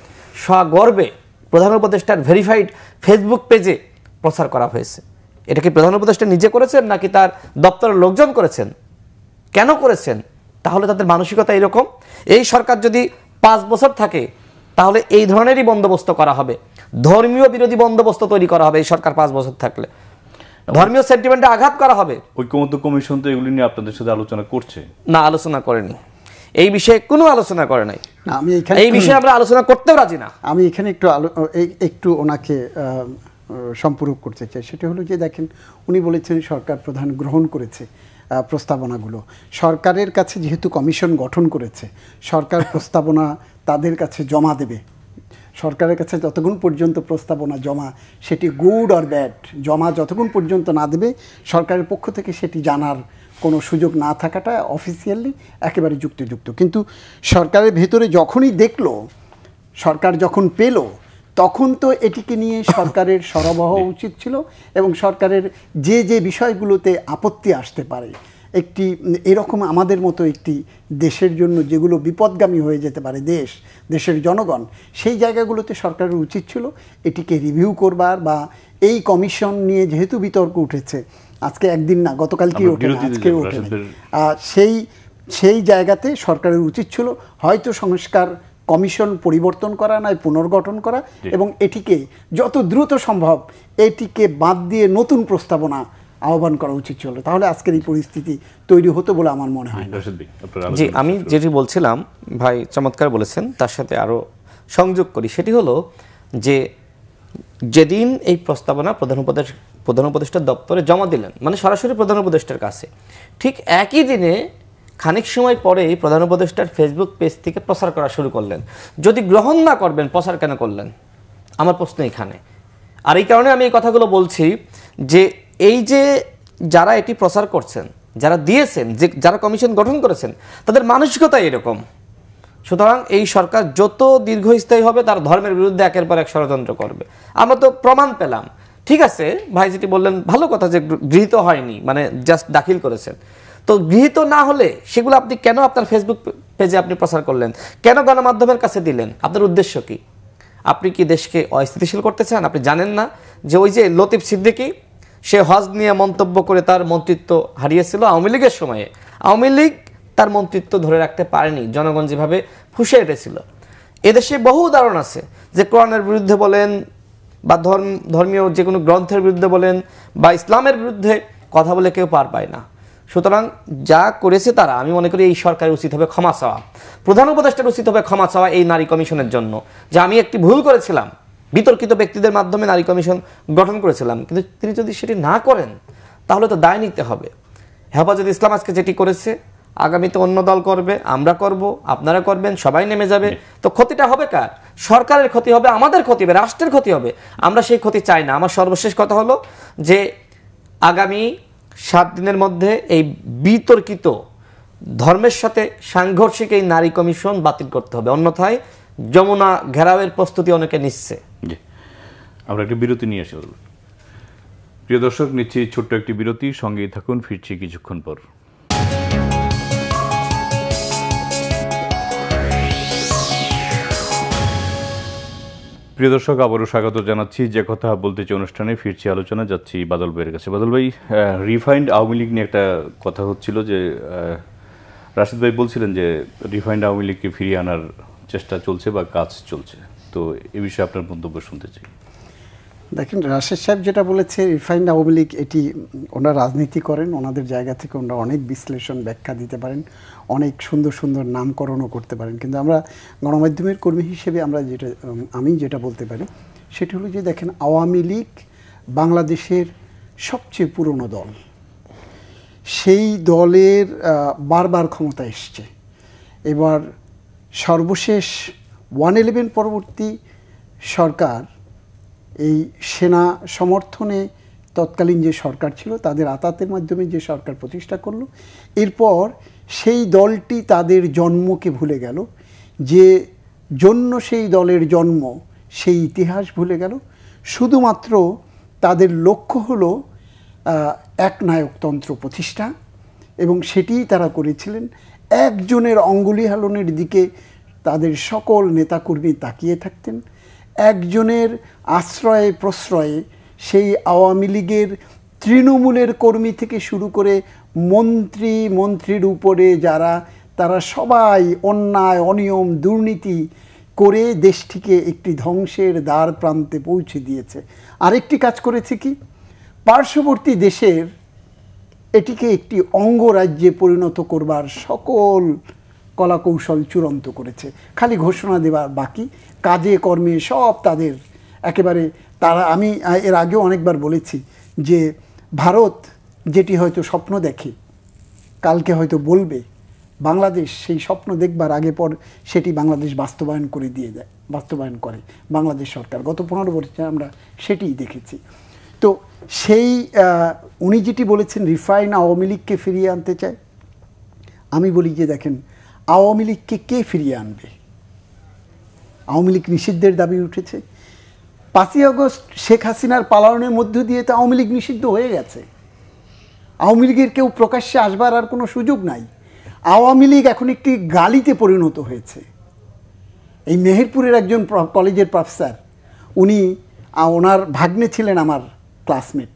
সগর্বে প্রধান উপদেষ্টার ভেরিফাইড ফেসবুক পেজে প্রচার করা হয়েছে। এটা কি প্রধান উপদেষ্টা নিজে করেছেন নাকি তার দপ্তরের লোকজন করেছেন? কেন করেছেন? তাহলে তাদের মানসিকতা এরকম। এই সরকার যদি 5 বছর থাকে তাহলে এই ধরনেরই বন্দোবস্ত করা হবে, ধর্মীয় বিরোধী বন্দোবস্ত তৈরি করা হবে। এই সরকার 5 বছর থাকলে ধর্মীয় সেন্টিমেন্টে আঘাত করা হবে। ঐক্যমত্য কমিশন তো এগুলি নিয়ে আপনাদের সাথে আলোচনা করছে না, আলোচনা করেনি, এই বিষয়ে কোনো আলোচনা করে নাই। আমি এখানে এই বিষয়ে আমরা আলোচনা করতেও রাজি না। আমি এখানে একটু ওনাকে সম্পূরক করতে চাই। সেটা হলো যে দেখেন, উনি বলেছেন সরকার প্রধান গ্রহণ করেছে প্রস্তাবনাগুলো। সরকারের কাছে যেহেতু কমিশন গঠন করেছে, সরকার প্রস্তাবনা তাদের কাছে জমা দেবে। সরকারের কাছে যতক্ষণ পর্যন্ত প্রস্তাবনা জমা, সেটি গুড অর ব্যাড, জমা যতক্ষণ পর্যন্ত না দেবে সরকারের পক্ষ থেকে সেটি জানার কোনো সুযোগ না থাকাটা অফিসিয়ালি একেবারে যুক্তিযুক্ত। কিন্তু সরকারের ভেতরে যখনই দেখলো, সরকার যখন পেল, তখন তো এটিকে নিয়ে সরকারের সরব হওয়া উচিত ছিল এবং সরকারের যে যে বিষয়গুলোতে আপত্তি আসতে পারে, একটি এরকম আমাদের মতো একটি দেশের জন্য যেগুলো বিপদগামী হয়ে যেতে পারে দেশের জনগণ, সেই জায়গাগুলোতে সরকারের উচিত ছিল এটিকে রিভিউ করবার। বা এই কমিশন নিয়ে যেহেতু বিতর্ক উঠেছে, আজকে একদিন না, গতকালকেই ওঠে, আজকেও ওঠে, সেই জায়গাতে সরকারের উচিত ছিল হয়তো সংস্কার কমিশন পরিবর্তন করা, নয় পুনর্গঠন করা, এবং এটিকে যত দ্রুত সম্ভব এটিকে বাদ দিয়ে নতুন প্রস্তাবনা আহ্বান করা উচিত ছিল। তাহলে আজকের এই পরিস্থিতি তৈরি হতো বলে আমার মনে হয় না। জি, আমি যেটি বলছিলাম, ভাই চমৎকার বলেছেন, তার সাথে আরও সংযোগ করি। সেটি হলো যে যেদিন এই প্রস্তাবনা প্রধান উপদেষ্টার দপ্তরে জমা দিলেন, মানে সরাসরি প্রধান উপদেষ্টার কাছে, ঠিক একই দিনে খানিক সময় পরেই প্রধান উপদেষ্টার ফেসবুক পেজ থেকে প্রচার করা শুরু করলেন। যদি গ্রহণ না করবেন, প্রচার কেন করলেন? আমার প্রশ্ন এখানে। আর এই কারণে আমি এই কথাগুলো বলছি যে এই যে যারা এটি প্রচার করছেন, যারা দিয়েছেন, যারা কমিশন গঠন করেছেন, তাদের মানসিকতা এরকম। সুতরাং এই সরকার যত দীর্ঘস্থায়ী হবে, তার ধর্মের বিরুদ্ধে একের পর এক ষড়যন্ত্র করবে। আমরা তো প্রমাণ পেলাম। ঠিক আছে, ভাই যেটি বললেন ভালো কথা, যে গৃহীত হয়নি, মানে জাস্ট দাখিল করেছেন। তো গৃহীত না হলে সেগুলো আপনি কেন আপনার ফেসবুক পেজে আপনি প্রচার করলেন? কেন গণমাধ্যমের কাছে দিলেন? আপনার উদ্দেশ্য কি? আপনি কি দেশকে অস্থিতিশীল করতে চান? আপনি জানেন না যে ওই যে লতিফ সিদ্দিকী, সে হজ নিয়ে মন্তব্য করে তার মন্ত্রিত্ব হারিয়েছিল আওয়ামী লীগের সময়ে। আওয়ামী লীগ তার মন্ত্রিত্ব ধরে রাখতে পারেনি, জনগণ যেভাবে ফুঁসে উঠেছিল। এদেশে বহু উদাহরণ আছে, যে কোরআনের বিরুদ্ধে বলেন বা ধর্মীয় যে কোনো গ্রন্থের বিরুদ্ধে বলেন বা ইসলামের বিরুদ্ধে কথা বলে কেউ পার পায় না। সুতরাং যা করেছে তারা, আমি মনে করি এই সরকারের উচিত হবে ক্ষমা চাওয়া, প্রধান উপদেষ্টার উচিত হবে ক্ষমা চাওয়া এই নারী কমিশনের জন্য, যে আমি একটি ভুল করেছিলাম, বিতর্কিত ব্যক্তিদের মাধ্যমে নারী কমিশন গঠন করেছিলাম। কিন্তু তিনি যদি সেটি না করেন তাহলে তো দায় নিতে হবে। হেফাজত ইসলাম আজকে যেটি করেছে, আগামীতে অন্য দল করবে, আমরা করব, আপনারা করবেন, সবাই নেমে যাবে। তো ক্ষতিটা হবে কার? সরকারের ক্ষতি হবে, আমাদের ক্ষতি হবে, রাষ্ট্রের ক্ষতি হবে। আমরা সেই ক্ষতি চাই না। আমার সর্বশেষ কথা হলো যে আগামী 7 দিনের মধ্যে এই বিতর্কিত ধর্মের সাথে সাংঘর্ষিক এই নারী কমিশন বাতিল করতে হবে, অন্যথায় যমুনা ঘেরাওয়ের প্রস্তুতি অনেকে নিচ্ছে। আমরা একটি বিরতি নিয়ে আসি। প্রিয় দর্শক, নিচ্ছি ছোট্ট একটি বিরতি, সঙ্গেই থাকুন, ফিরছি কিছুক্ষণ পর। প্রিয় দর্শক, আবারও স্বাগত জানাচ্ছি যে কথা বলতে চাই অনুষ্ঠানে। ফিরছি আলোচনা, যাচ্ছি বাদল ভাইয়ের কাছে। বাদল ভাই, রিফাইন্ড আওয়ামী লীগ নিয়ে একটা কথা হচ্ছিল, যে রাশিদ ভাই বলছিলেন যে রিফাইন্ড আওয়ামী লীগকে ফিরিয়ে আনার চেষ্টা চলছে বা কাজ চলছে। তো এ বিষয়ে আপনার মন্তব্য শুনতে চাই। দেখেন, রাশেদ সাহেব যেটা বলেছে, রিফাইন্ড আওয়ামী লীগ, এটি ওনারা রাজনীতি করেন, ওনাদের জায়গা থেকে ওনারা অনেক বিশ্লেষণ ব্যাখ্যা দিতে পারেন, অনেক সুন্দর সুন্দর নামকরণও করতে পারেন। কিন্তু আমরা গণমাধ্যমের কর্মী হিসেবে আমি যেটা বলতে পারি সেটি হলো যে দেখেন, আওয়ামী লীগ বাংলাদেশের সবচেয়ে পুরনো দল। সেই দলের বারবার ক্ষমতা এসছে। এবার সর্বশেষ 1/11 পরবর্তী সরকার, এই সেনা সমর্থনে তৎকালীন যে সরকার ছিল, তাদের আতাতের মাধ্যমে যে সরকার প্রতিষ্ঠা করলো, এরপর সেই দলটি তাদের জন্মকে ভুলে গেল, যে জন্য সেই দলের জন্ম, সেই ইতিহাস ভুলে গেল। শুধুমাত্র তাদের লক্ষ্য হলো একনায়কতন্ত্র প্রতিষ্ঠা, এবং সেটিই তারা করেছিলেন। একজনের অঙ্গুলি হেলনের দিকে তাদের সকল নেতাকর্মী তাকিয়ে থাকতেন, একজনের আশ্রয়ে প্রশ্রয়ে সেই আওয়ামী লীগের তৃণমূলের কর্মী থেকে শুরু করে মন্ত্রীর উপরে যারা, তারা সবাই অন্যায় অনিয়ম দুর্নীতি করে দেশটিকে একটি ধ্বংসের দ্বার প্রান্তে পৌঁছে দিয়েছে। আরেকটি কাজ করেছে কি, পার্শ্ববর্তী দেশের এটিকে একটি অঙ্গরাজ্যে পরিণত করবার সকল কলাকৌশল চূড়ান্ত করেছে, খালি ঘোষণা দেওয়ার বাকি, কাজে কর্মে সব তাদের একেবারে। তারা, আমি এর আগেও অনেকবার বলেছি যে ভারত যেটি হয়তো স্বপ্ন দেখে, কালকে হয়তো বলবে, বাংলাদেশ সেই স্বপ্ন দেখবার আগে পর সেটি বাংলাদেশ বাস্তবায়ন করে বাংলাদেশ সরকার। গত 15 বছরে আমরা সেটিই দেখেছি। তো সেই উনি যেটি বলেছেন রিফাইন আওয়ামী লীগকে ফিরিয়ে আনতে চায়, আমি বলি যে দেখেন, আওয়ামী লীগকে কে ফিরিয়ে আনবে? আওয়ামী লীগ নিষিদ্ধের দাবি উঠেছে। 5ই আগস্ট শেখ হাসিনার পালায়নের মধ্য দিয়ে তো আওয়ামী লীগ নিষিদ্ধ হয়ে গেছে। আওয়ামী লীগের কেউ প্রকাশ্যে আসবার আর কোনো সুযোগ নাই। আওয়ামী লীগ এখন একটি গালিতে পরিণত হয়েছে। এই মেহেরপুরের একজন কলেজের প্রফেসর, উনি, ওনার ভাগ্নে ছিলেন আমার ক্লাসমেট,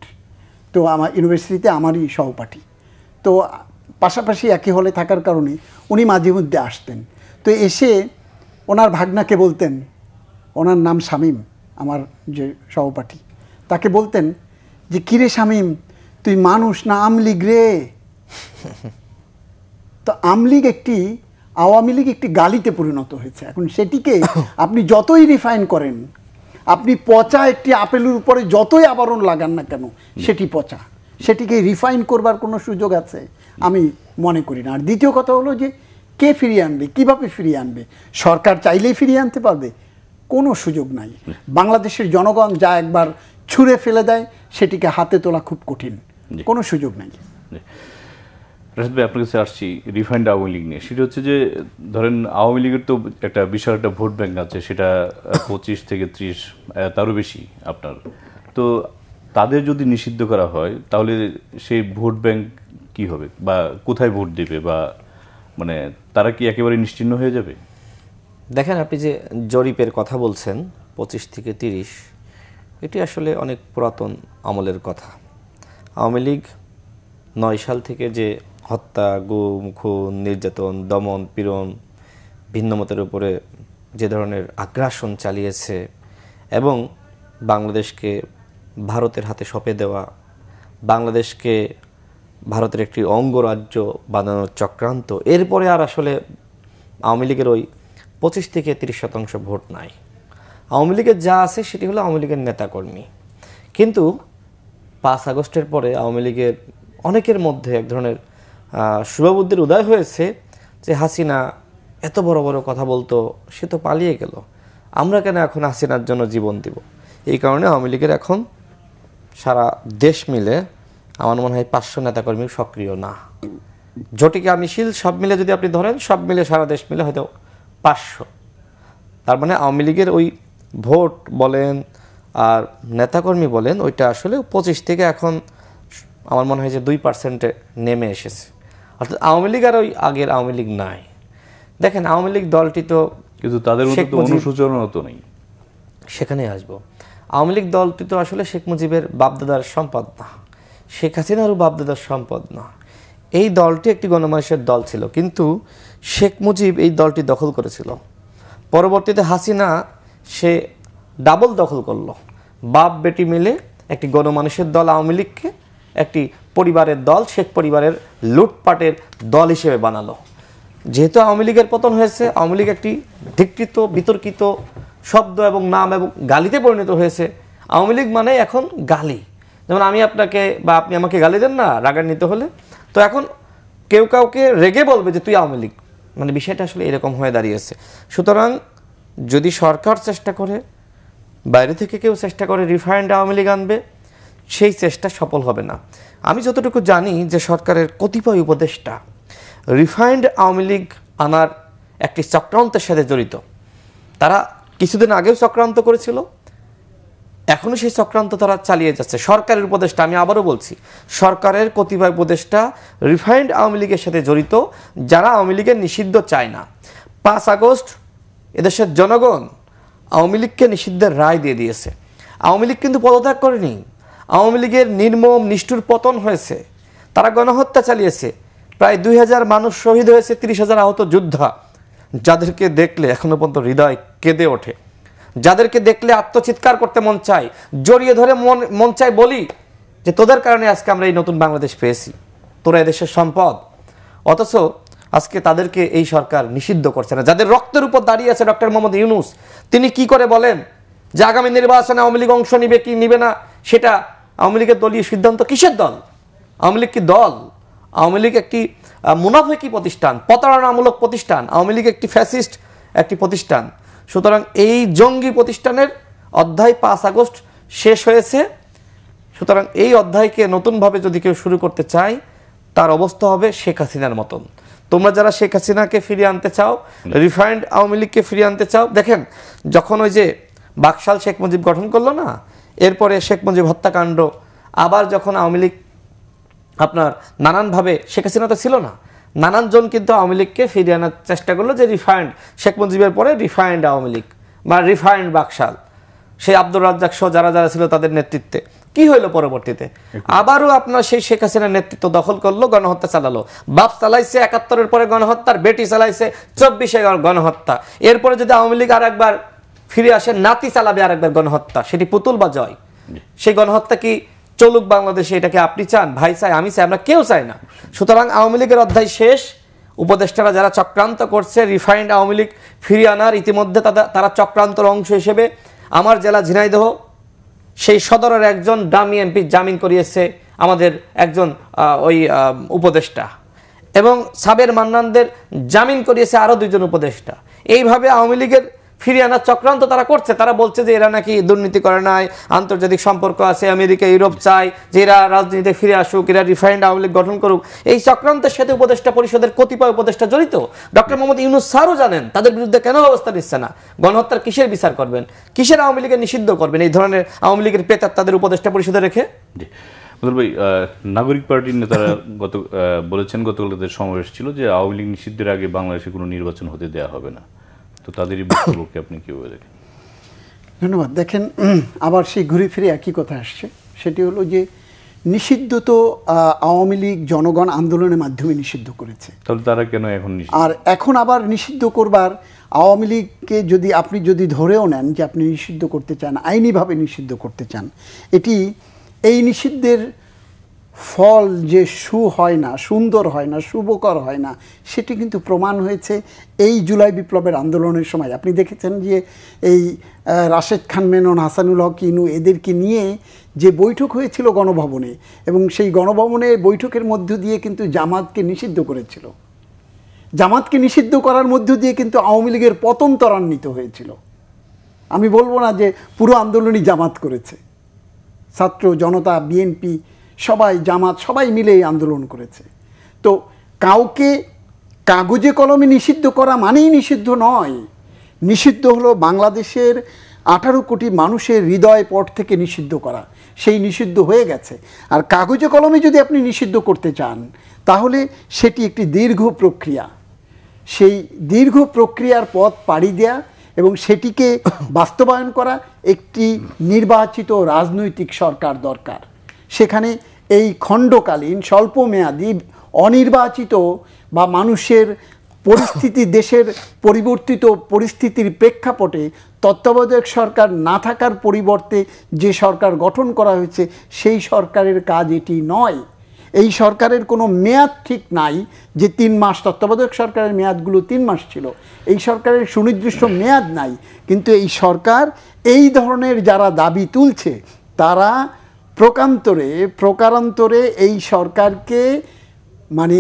তো আমার ইউনিভার্সিটিতে আমারই সহপাঠী, তো পাশাপাশি একই হলে থাকার কারণে উনি মাঝে মধ্যে আসতেন। তো এসে ওনার ভাগনাকে বলতেন, ওনার নাম শামীম, আমার যে সহপাঠী, তাকে বলতেন যে কিরে শামীম, তুই মানুষ না আমলিগ রে? তো আওয়ামী লীগ একটি গালিতে পরিণত হয়েছে। এখন সেটিকে আপনি যতই রিফাইন করেন, আপনি পচা একটি আপেলের উপরে যতই আবরণ লাগান না কেন, সেটি পচা, সেটিকে রিফাইন করবার কোনো সুযোগ আছে আমি মনে করি না। আর দ্বিতীয় কথা হলো যে কে ফিরিয়ে আনবে, কিভাবে ফিরিয়ে আনবে? সরকার চাইলেই ফিরিয়ে আনতে পারবে? কোনো সুযোগ নাই। বাংলাদেশের জনগণ যা একবার ছুঁড়ে ফেলে দেয় সেটিকে হাতে তোলা খুব কঠিন, কোনো সুযোগ নাই। রাশেদ ভাই, আপনার কাছে আসছি রিফাইন্ড আওয়ামী লীগ নিয়ে। সেটা হচ্ছে যে ধরেন আওয়ামী লীগের তো একটা বিশাল একটা ভোট ব্যাংক আছে, সেটা 25 থেকে 30, তারও বেশি আপনার। তো তাদের যদি নিষিদ্ধ করা হয় তাহলে সেই ভোট ব্যাংক কি হবে, বা কোথায় ভোট দেবে, বা মানে তারা কি একেবারে নিশ্চিহ্ন হয়ে যাবে? দেখেন, আপনি যে জরিপের কথা বলছেন 25 থেকে 30, এটি আসলে অনেক পুরাতন আমলের কথা। আওয়ামী লীগ 9 সাল থেকে যে হত্যা, গুম, খুন, নির্যাতন, দমন, পীড়ন, ভিন্নমতের উপরে যে ধরনের আগ্রাসন চালিয়েছে এবং বাংলাদেশকে ভারতের হাতে সঁপে দেওয়া, বাংলাদেশকে ভারতের একটি অঙ্গরাজ্য বানানোর চক্রান্ত, এরপরে আর আসলে আওয়ামী লীগের ওই 25 থেকে 30% ভোট নাই। আওয়ামী লীগের যা আছে সেটি হলো আওয়ামী লীগের নেতাকর্মী। কিন্তু 5 আগস্টের পরে আওয়ামী লীগের অনেকের মধ্যে এক ধরনের শুভবুদ্ধির উদয় হয়েছে যে হাসিনা এত বড় বড় কথা বলতো, সে তো পালিয়ে গেল, আমরা কেন এখন হাসিনার জন্য জীবন দিব? এই কারণে আওয়ামী লীগের এখন সারা দেশ মিলে আমার মনে হয় 500 নেতাকর্মী সক্রিয় না। জটিকে আমিশীল সব মিলে যদি আপনি ধরেন, সব মিলে সারা দেশ মিলে হয়তো 500। তার মানে আওয়ামী লীগের ওই ভোট বলেন আর নেতাকর্মী বলেন, ওইটা আসলে 25 থেকে এখন আমার মনে হয় যে 2%-এ নেমে এসেছে। অর্থাৎ আওয়ামী লীগ আর ওই আগের আওয়ামী লীগ নাই। দেখেন, আওয়ামী লীগ দলটি তো, কিন্তু তাদের মধ্যে তো অনুশোচনা তো নেই। সেখানে আসবো। আওয়ামী লীগ দলটি তো আসলে শেখ মুজিবের বাপদাদার সম্পদ না, শেখ হাসিনারও বাপদাদার সম্পদ না। এই দলটি একটি গণমানুষের দল ছিল, কিন্তু শেখ মুজিব এই দলটি দখল করেছিল। পরবর্তীতে হাসিনা সে ডাবল দখল করলো, বাপ বেটি মিলে একটি গণমানুষের দল আওয়ামী লীগকে একটি পরিবারের দল, শেখ পরিবারের লুটপাটের দল হিসেবে বানালো। যেহেতু আওয়ামী লীগের পতন হয়েছে, আওয়ামী লীগ একটি ধিকৃত, বিতর্কিত শব্দ এবং নাম এবং গালিতে পরিণত হয়েছে। আওয়ামী লীগ মানে এখন গালি। যেমন আমি আপনাকে বা আপনি আমাকে গালি দেন না রাগান্বিত হলে, তো এখন কেউ কাউকে রেগে বলবে যে তুই আওয়ামী লীগ, মানে বিষয়টা আসলে এরকম হয়ে দাঁড়িয়েছে। সুতরাং যদি সরকার চেষ্টা করে, বাইরে থেকে কেউ চেষ্টা করে রিফাইন্ড আওয়ামী লীগ আনবে, সেই চেষ্টা সফল হবে না। আমি যতটুকু জানি যে সরকারের কতিপয় উপদেষ্টা রিফাইন্ড আওয়ামী লীগ আনার একটি চক্রান্তের সাথে জড়িত। তারা কিছুদিন আগেও চক্রান্ত করেছিল, এখনো সেই চক্রান্ত তারা চালিয়ে যাচ্ছে। সরকারের উপদেষ্টা, আমি আবারও বলছি, সরকারের কতিপয় উপদেষ্টা রিফাইন্ড আওয়ামী লীগের সাথে জড়িত, যারা আওয়ামী লীগের নিষিদ্ধ চায় না। 5 আগস্ট এদেশের জনগণ আওয়ামী লীগকে নিষিদ্ধের রায় দিয়ে দিয়েছে। আওয়ামী লীগ কিন্তু পদত্যাগ করেনি, আওয়ামী লীগের নির্মম নিষ্ঠুর পতন হয়েছে। তারা গণহত্যা চালিয়েছে, প্রায় 2000 মানুষ শহীদ হয়েছে, 30,000 আহত যোদ্ধা, যাদেরকে দেখলে এখনো পর্যন্ত হৃদয় কেঁদে ওঠে, যাদেরকে দেখলে আত্মচিৎকার করতে মন চায়, জড়িয়ে ধরে মন চায় বলি যে তোদের কারণে আজকে আমরা এই নতুন বাংলাদেশ পেয়েছি, তোরা এদেশের সম্পদ। অথচ আজকে তাদেরকে এই সরকার নিষিদ্ধ করছে না। যাদের রক্তের উপর দাঁড়িয়ে আছে ডক্টর মোহাম্মদ ইউনূস, তিনি কি করে বলেন যে আগামী নির্বাচনে আওয়ামী লীগ অংশ নিবে কি নিবে না সেটা আওয়ামী লীগের দলীয় সিদ্ধান্ত। কিসের দল? আওয়ামী লীগ কি দল? আওয়ামী লীগ একটি মুনাফিকি প্রতিষ্ঠান, প্রতারণামূলক প্রতিষ্ঠান। আওয়ামী লীগ একটি ফ্যাসিস্ট একটি প্রতিষ্ঠান। সুতরাং এই জঙ্গি প্রতিষ্ঠানের অধ্যায় 5 আগস্ট শেষ হয়েছে। সুতরাং এই অধ্যায়কে নতুনভাবে যদি কেউ শুরু করতে চায়, তার অবস্থা হবে শেখ হাসিনার মতন। তোমরা যারা শেখ হাসিনাকে ফিরিয়ে আনতে চাও, রিফাইন্ড আওয়ামী লীগকে ফিরিয়ে আনতে চাও, দেখেন যখন ওই যে বাকশাল শেখ মুজিব গঠন করলো না, এরপরে শেখ মুজিব হত্যাকাণ্ড, আবার যখন আওয়ামী লীগ আপনার নানানভাবে, শেখ হাসিনা তো ছিল না, নানানজন কিন্তু আওয়ামী লীগকে ফিরিয়ে আনার চেষ্টা করলো, যে রিফাইন্ড শেখ মুজিবের পরে রিফাইন্ড আওয়ামী লীগ বা রিফাইন্ড বাকশাল, সেই আব্দুর রাজ্জাক সহ যারা যারা ছিল তাদের নেতৃত্বে। কি হইলো পরবর্তীতে? আবারও আপনার সেই শেখ হাসিনার নেতৃত্ব দখল করলো, গণহত্যা চালালো। বাপ চালাইছে 71-এর পরে গণহত্যার, বেটি চালাইছে 24-এ গণহত্যা। এরপরে যদি আওয়ামী লীগ আর একবার ফিরে আসে, নাতি চালাবে আর একবার গণহত্যা, সেটি পুতুল বা জয়। সেই গণহত্যা কি চলুক বাংলাদেশে? এটাকে আপনি চান, ভাই চাই, আমি চাই, আমরা কেউ চাই না। সুতরাং আওয়ামী লীগের অধ্যায় শেষ। উপদেষ্টারা যারা চক্রান্ত করছে রিফাইন্ড আওয়ামী লীগ ফিরিয়ে আনার, ইতিমধ্যে তারা চক্রান্তর অংশ হিসেবে আমার জেলা ঝিনাইদহ সেই সদরের একজন ডামি এমপি জামিন করিয়েছে আমাদের একজন ওই উপদেষ্টা, এবং সাবের মান্নানদের জামিন করিয়েছে আরো 2 জন উপদেষ্টা। এইভাবে আওয়ামী লীগের ফিরিয়ে আনার চক্রান্ত তারা করছে। তারা বলছে যে এরা নাকি দুর্নীতি করে নাই, আন্তর্জাতিক সম্পর্ক আছে, আমেরিকা ইউরোপ চায় যে এরা রাজনীতিতে ফিরে আসুক, এরা রিফাইন্ড আওয়ামী লীগ গঠন করুক। এই চক্রান্তের সাথে উপদেষ্টা পরিষদের কতিপয় উপদেষ্টা জড়িত। ডক্টর মোহাম্মদ ইউনূস স্যারও জানেন তাদের বিরুদ্ধে কেন ব্যবস্থা নিচ্ছে না। গণহত্যার কিসের বিচার করবেন? কিসের আওয়ামী লীগের নিষিদ্ধ করবেন এই ধরনের আওয়ামী লীগের পেতার তাদের উপদেষ্টা পরিষদে রেখে? ভাই, নাগরিক পার্টির নেতারা বলেছেন, গতকাল তাদের সমাবেশ ছিল, যে আওয়ামী লীগ নিষিদ্ধের আগে বাংলাদেশে কোনো নির্বাচন হতে দেওয়া হবে না। তো তাদেরই বক্তব্যকে আপনি কিভাবে দেখেন? ধন্যবাদ। দেখেন, আবার সেই ঘুরে ফিরে একই কথা আসছে। সেটি হলো যে নিষিদ্ধ তো আওয়ামী লীগ জনগণ আন্দোলনের মাধ্যমে নিষিদ্ধ করেছে, তাহলে তারা কেন এখন আর এখন আবার নিষিদ্ধ করবার আওয়ামী লীগকে যদি আপনি ধরেও নেন যে আপনি নিষিদ্ধ করতে চান, আইনিভাবে নিষিদ্ধ করতে চান, এই নিষিদ্ধের ফল যে হয় না, সুন্দর হয় না, শুভকর হয় না, সেটি কিন্তু প্রমাণ হয়েছে এই জুলাই বিপ্লবের আন্দোলনের সময়। আপনি দেখেছেন যে এই রাশেদ খান মেনন, হাসানুল হক ইনু, এদেরকে নিয়ে যে বৈঠক হয়েছিল গণভবনে, এবং সেই গণভবনে বৈঠকের মধ্য দিয়ে কিন্তু জামাতকে নিষিদ্ধ করেছিল। জামাতকে নিষিদ্ধ করার মধ্য দিয়ে কিন্তু আওয়ামী লীগের পতন ত্বরান্বিত হয়েছিল। আমি বলবো না যে পুরো আন্দোলনই জামাত করেছে, ছাত্র জনতা, বিএনপি, সবাই, জামাত, সবাই মিলে এই আন্দোলন করেছে। তো কাউকে কাগজে কলমে নিষিদ্ধ করা মানেই নিষিদ্ধ নয়। নিষিদ্ধ হলো বাংলাদেশের 18 কোটি মানুষের হৃদয় পট থেকে নিষিদ্ধ করা, সেই নিষিদ্ধ হয়ে গেছে। আর কাগজে কলমে যদি আপনি নিষিদ্ধ করতে চান, তাহলে সেটি একটি দীর্ঘ প্রক্রিয়া। সেই দীর্ঘ প্রক্রিয়ার পথ পাড়ি দেয়া এবং সেটিকে বাস্তবায়ন করা একটি নির্বাচিত রাজনৈতিক সরকার দরকার। সেখানে এই খণ্ডকালীন স্বল্পমেয়াদী অনির্বাচিত বা মানুষের পরিস্থিতি, দেশের পরিবর্তিত পরিস্থিতির প্রেক্ষাপটে তত্ত্বাবধায়ক সরকার না থাকার পরিবর্তে যে সরকার গঠন করা হয়েছে, সেই সরকারের কাজ এটি নয়। এই সরকারের কোনো মেয়াদ ঠিক নাই যে 3 মাস, তত্ত্বাবধায়ক সরকারের মেয়াদগুলো 3 মাস ছিল, এই সরকারের সুনির্দিষ্ট মেয়াদ নাই। কিন্তু এই সরকার এই ধরনের যারা দাবি তুলছে, তারা প্রকারান্তরে এই সরকারকে মানে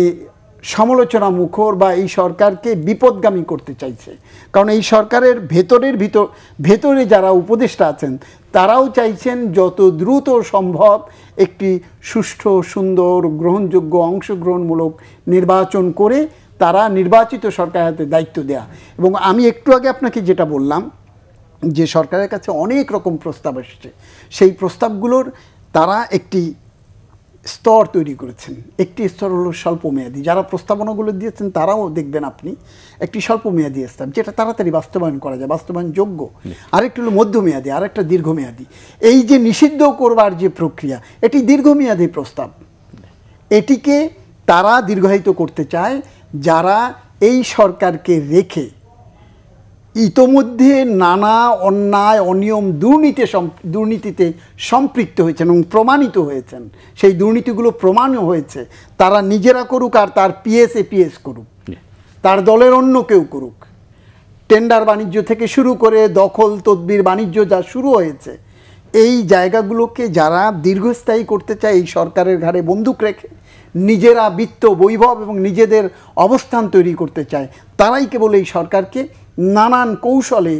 সমালোচনা মুখর বা এই সরকারকে বিপদগামী করতে চাইছে। কারণ এই সরকারের ভেতরে যারা উপদেষ্টা আছেন, তারাও চাইছেন যত দ্রুত সম্ভব একটি সুষ্ঠু, সুন্দর, গ্রহণযোগ্য, অংশগ্রহণমূলক নির্বাচন করে তারা নির্বাচিত সরকারের হাতে দায়িত্ব দেয়া। এবং আমি একটু আগে আপনাকে যেটা বললাম যে সরকারের কাছে অনেক রকম প্রস্তাব এসেছে, সেই প্রস্তাবগুলোর তারা একটি স্তর তৈরি করেছেন। একটি স্তর হলো স্বল্পমেয়াদী, যারা প্রস্তাবনাগুলো দিয়েছেন তারাও দেখবেন আপনি একটি স্বল্পমেয়াদী স্তর যেটা তাড়াতাড়ি বাস্তবায়ন করা যায়, বাস্তবায়ন যোগ্য। আরেকটি হলো মধ্যমেয়াদী, আর একটা দীর্ঘমেয়াদী। এই যে নিষিদ্ধ করবার যে প্রক্রিয়া, এটি দীর্ঘমেয়াদী প্রস্তাব। এটিকে তারা দীর্ঘায়িত করতে চায় যারা এই সরকারকে রেখে ইতোমধ্যে নানা অন্যায় অনিয়ম দুর্নীতিতে সম্পৃক্ত হয়েছেন এবং প্রমাণিত হয়েছেন। সেই দুর্নীতিগুলো প্রমাণও হয়েছে, তারা নিজেরা করুক আর তার পিএস করুক, তার দলের অন্য কেউ করুক। টেন্ডার বাণিজ্য থেকে শুরু করে দখল তদবির বাণিজ্য যা শুরু হয়েছে, এই জায়গাগুলোকে যারা দীর্ঘস্থায়ী করতে চায় এই সরকারের ঘাড়ে বন্দুক রেখে নিজেরা বিত্ত বৈভব এবং নিজেদের অবস্থান তৈরি করতে চায়, তারাই কেবল এই সরকারকে নানান কৌশলে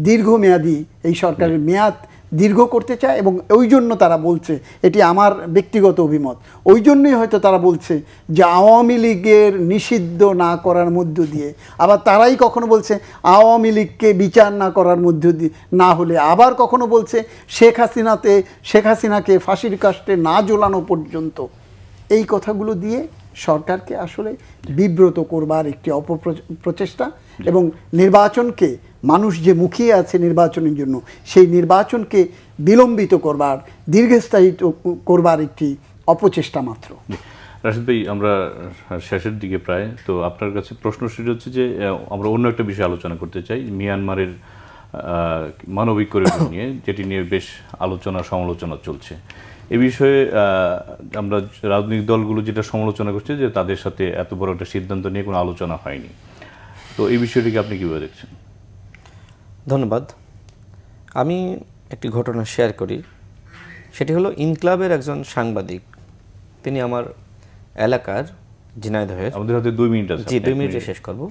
দীর্ঘমেয়াদী এই সরকারের মেয়াদ দীর্ঘ করতে চায়। এবং ওই জন্য তারা বলছে, এটি আমার ব্যক্তিগত অভিমত, ওই জন্যই হয়তো তারা বলছে যে আওয়ামী লীগের নিষিদ্ধ না করার মধ্য দিয়ে, আবার তারাই কখনো বলছে আওয়ামী লীগকে বিচার না করার মধ্য দিয়ে না হলে, আবার কখনো বলছে শেখ হাসিনাকে ফাঁসির কাস্টে না ঝোলানো পর্যন্ত। এই কথাগুলো দিয়ে সরকারকে আসলে বিব্রত করবার একটি অপপ্রচেষ্টা এবং নির্বাচনকে, মানুষ যে মুখিয়ে আছে নির্বাচনের জন্য, সেই নির্বাচনকে বিলম্বিত করবার, দীর্ঘস্থায়ী করবার একটি অপচেষ্টা মাত্র। রাশিদ ভাই, আমরা শেষের দিকে প্রায়, তো আপনার কাছে প্রশ্ন সেটা হচ্ছে যে আমরা অন্য একটা বিষয়ে আলোচনা করতে চাই, মিয়ানমারের মানবিক করিডোর নিয়ে, যেটি নিয়ে বেশ আলোচনা সমালোচনা চলছে। এ বিষয়ে আমরা রাজনৈতিক দলগুলো যেটা সমালোচনা করছে যে তাদের সাথে এত বড় একটা সিদ্ধান্ত নিয়ে কোনো আলোচনা হয়নি, তো এই বিষয়টিকে আপনি কীভাবে দেখছেন? ধন্যবাদ। আমি একটি ঘটনা শেয়ার করি, সেটি হলো ইনক্লাবের একজন সাংবাদিক, তিনি আমার এলাকার ঝিনাইদহের, আমাদের হাতে 2 মিনিট আছে, জি 2 মিনিটে শেষ করব,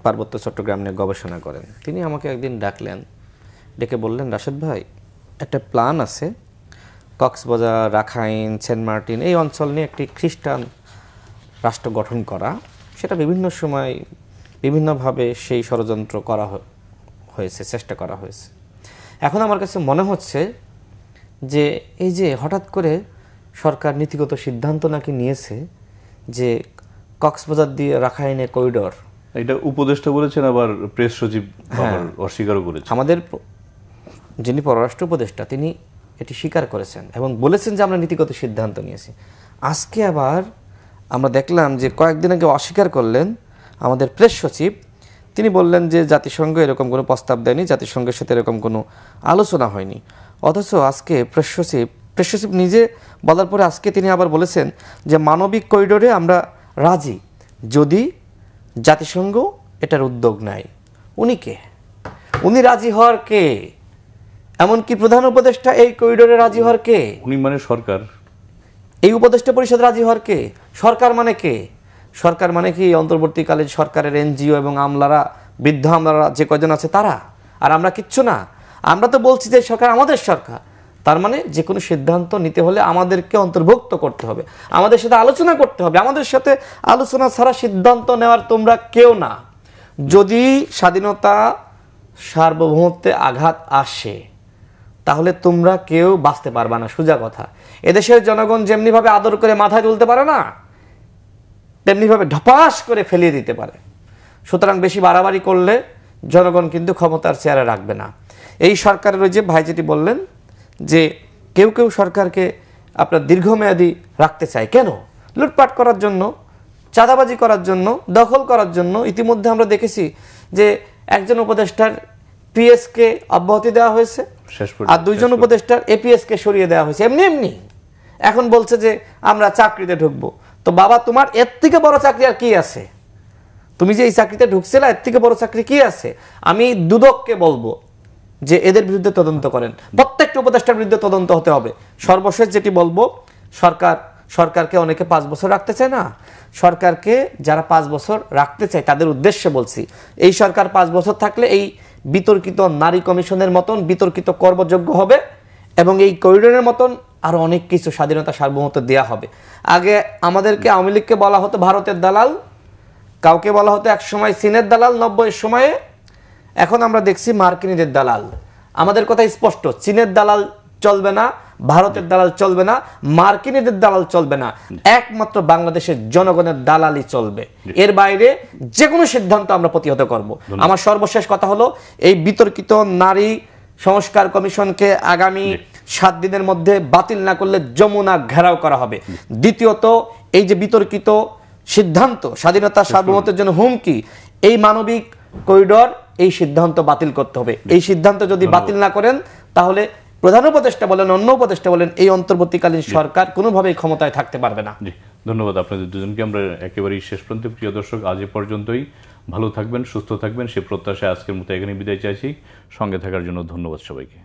পার্বত্য চট্টগ্রাম নিয়ে গবেষণা করেন। তিনি আমাকে একদিন ডাকলেন, ডেকে বললেন, রাশেদ ভাই, একটা প্ল্যান আছে কক্সবাজার, রাখাইন, সেন্ট মার্টিন এই অঞ্চল নিয়ে একটি খ্রিস্টান রাষ্ট্র গঠন করা। সেটা বিভিন্ন সময় বিভিন্নভাবে সেই ষড়যন্ত্র করা হয়েছে, চেষ্টা করা হয়েছে। এখন আমার কাছে মনে হচ্ছে যে এই যে হঠাৎ করে সরকার নীতিগত সিদ্ধান্ত নাকি নিয়েছে যে কক্সবাজার দিয়ে রাখাইনে করিডোর, এটা উপদেষ্টা বলেছেন, আবার প্রেস সচিব অস্বীকারও করেছেন। আমাদের যিনি পররাষ্ট্র উপদেষ্টা তিনি এটি স্বীকার করেছেন এবং বলেছেন যে আমরা নীতিগত সিদ্ধান্ত নিয়েছি। আজকে আবার আমরা দেখলাম যে কয়েকদিন আগে অস্বীকার করলেন আমাদের প্রেস সচিব, তিনি বললেন যে জাতিসংঘ এরকম কোনো প্রস্তাব দেয়নি, জাতিসংঘের সাথে এরকম কোনো আলোচনা হয়নি। অথচ আজকে প্রেস সচিব নিজে বলার পরে আজকে তিনি আবার বলেছেন যে মানবিক করিডোরে আমরা রাজি, যদি জাতিসংঘ এটার উদ্যোগ নেয়। উনি রাজি হওয়ার কে? এমনকি প্রধান উপদেষ্টা এই করিডোরে রাজি হওয়ার কে? উনি মানে সরকার। এই উপদেষ্টা পরিষদ রাজি হওয়ার কে? সরকার মানে কে? সরকার মানে কি অন্তর্বর্তীকালীন সরকারের এনজিও এবং আমলারা, বৃদ্ধ আমলারা যে কয়জন আছে তারা? আর আমরা কিচ্ছু না। আমরা তো বলছি যে সরকার আমাদের সরকার, তার মানে যে কোনো সিদ্ধান্ত নিতে হলে আমাদেরকে অন্তর্ভুক্ত করতে হবে, আমাদের সাথে আলোচনা করতে হবে। আমাদের সাথে আলোচনা ছাড়া সিদ্ধান্ত নেওয়ার তোমরা কেউ না। যদি স্বাধীনতা সার্বভৌমত্বে আঘাত আসে তাহলে তোমরা কেউ বাঁচতে পারবা না, সোজা কথা। এদেশের জনগণ যেমনিভাবে আদর করে মাথায় তুলতে পারে না, তেমনিভাবে ঢপাস করে ফেলিয়ে দিতে পারে। সুতরাং বেশি বাড়াবাড়ি করলে জনগণ কিন্তু ক্ষমতার চেয়ারে রাখবে না। এই সরকারের ওই যে ভাই যেটি বললেন যে কেউ কেউ সরকারকে আপনার দীর্ঘমেয়াদী রাখতে চায়, কেন? লুটপাট করার জন্য, চাঁদাবাজি করার জন্য, দখল করার জন্য। ইতিমধ্যে আমরা দেখেছি যে একজন উপদেষ্টার পিএসকে অব্যাহতি দেওয়া হয়েছে আর 2 জন উপদেষ্টার এপিএসকে সরিয়ে দেওয়া হয়েছে এমনি। এখন বলছে যে আমরা চাকরিতে ঢুকবো। তো বাবা, তোমার এর থেকে বড় চাকরি আর কি আছে? তুমি যে এই চাকরিতে ঢুকছিলে, এর থেকে বড় চাকরি কি আছে? আমি দুদককে বলবো যে এদের বিরুদ্ধে তদন্ত করেন, প্রত্যেকটা উপদেষ্টার বিরুদ্ধে তদন্ত হতে হবে। সর্বশেষ যেটি বলবো, সরকারকে অনেকে 5 বছর রাখতে চায় না। সরকারকে যারা 5 বছর রাখতে চায় তাদের উদ্দেশ্যে বলছি, এই সরকার 5 বছর থাকলে এই বিতর্কিত নারী কমিশনের মতন বিতর্কিত কর্মযোগ্য হবে এবং এই করিডোরের মতন আরো অনেক কিছু স্বাধীনতা সার্বভৌমত্ব দেওয়া হবে। আগে আমাদেরকে আওয়ামী লীগকে বলা হতো ভারতের দালাল, কাউকে বলা হতো এক সময় চীনের দালাল 90-এর সময়ে, এখন আমরা দেখছি মার্কিনীদের দালাল। আমাদের কথা স্পষ্ট, চীনের দালাল চলবে না, ভারতের দালাল চলবে না, মার্কিনীদের দালাল চলবে না, একমাত্র বাংলাদেশের জনগণের দালালই চলবে। এর বাইরে যে কোনো সিদ্ধান্ত আমরা প্রতিহত করব। আমার সর্বশেষ কথা হলো, এই বিতর্কিত নারী সংস্কার কমিশনকে আগামী 7 দিনের মধ্যে বাতিল না করলে যমুনা ঘেরাও করা হবে। দ্বিতীয়ত, এই যে বিতর্কিত সিদ্ধান্ত, স্বাধীনতা সার্বভৌমত্বের জন্য হুমকি, এই মানবিক করিডর, এই সিদ্ধান্ত বাতিল করতে হবে। এই সিদ্ধান্ত যদি বাতিল না করেন, তাহলে প্রধান উপদেষ্টা বলেন, অন্য উপদেষ্টা বলেন, এই অন্তর্বর্তীকালীন সরকার কোনোভাবেই ক্ষমতায় থাকতে পারবে না। ধন্যবাদ আপনাদের দুজনকে। আমরা একেবারেই শেষ পর্যন্ত, প্রিয় দর্শক, আজ এ পর্যন্তই। ভালো থাকবেন, সুস্থ থাকবেন, সে প্রত্যাশায় আজকের মতো এখানে বিদায় চাইছি। সঙ্গে থাকার জন্য ধন্যবাদ সবাইকে।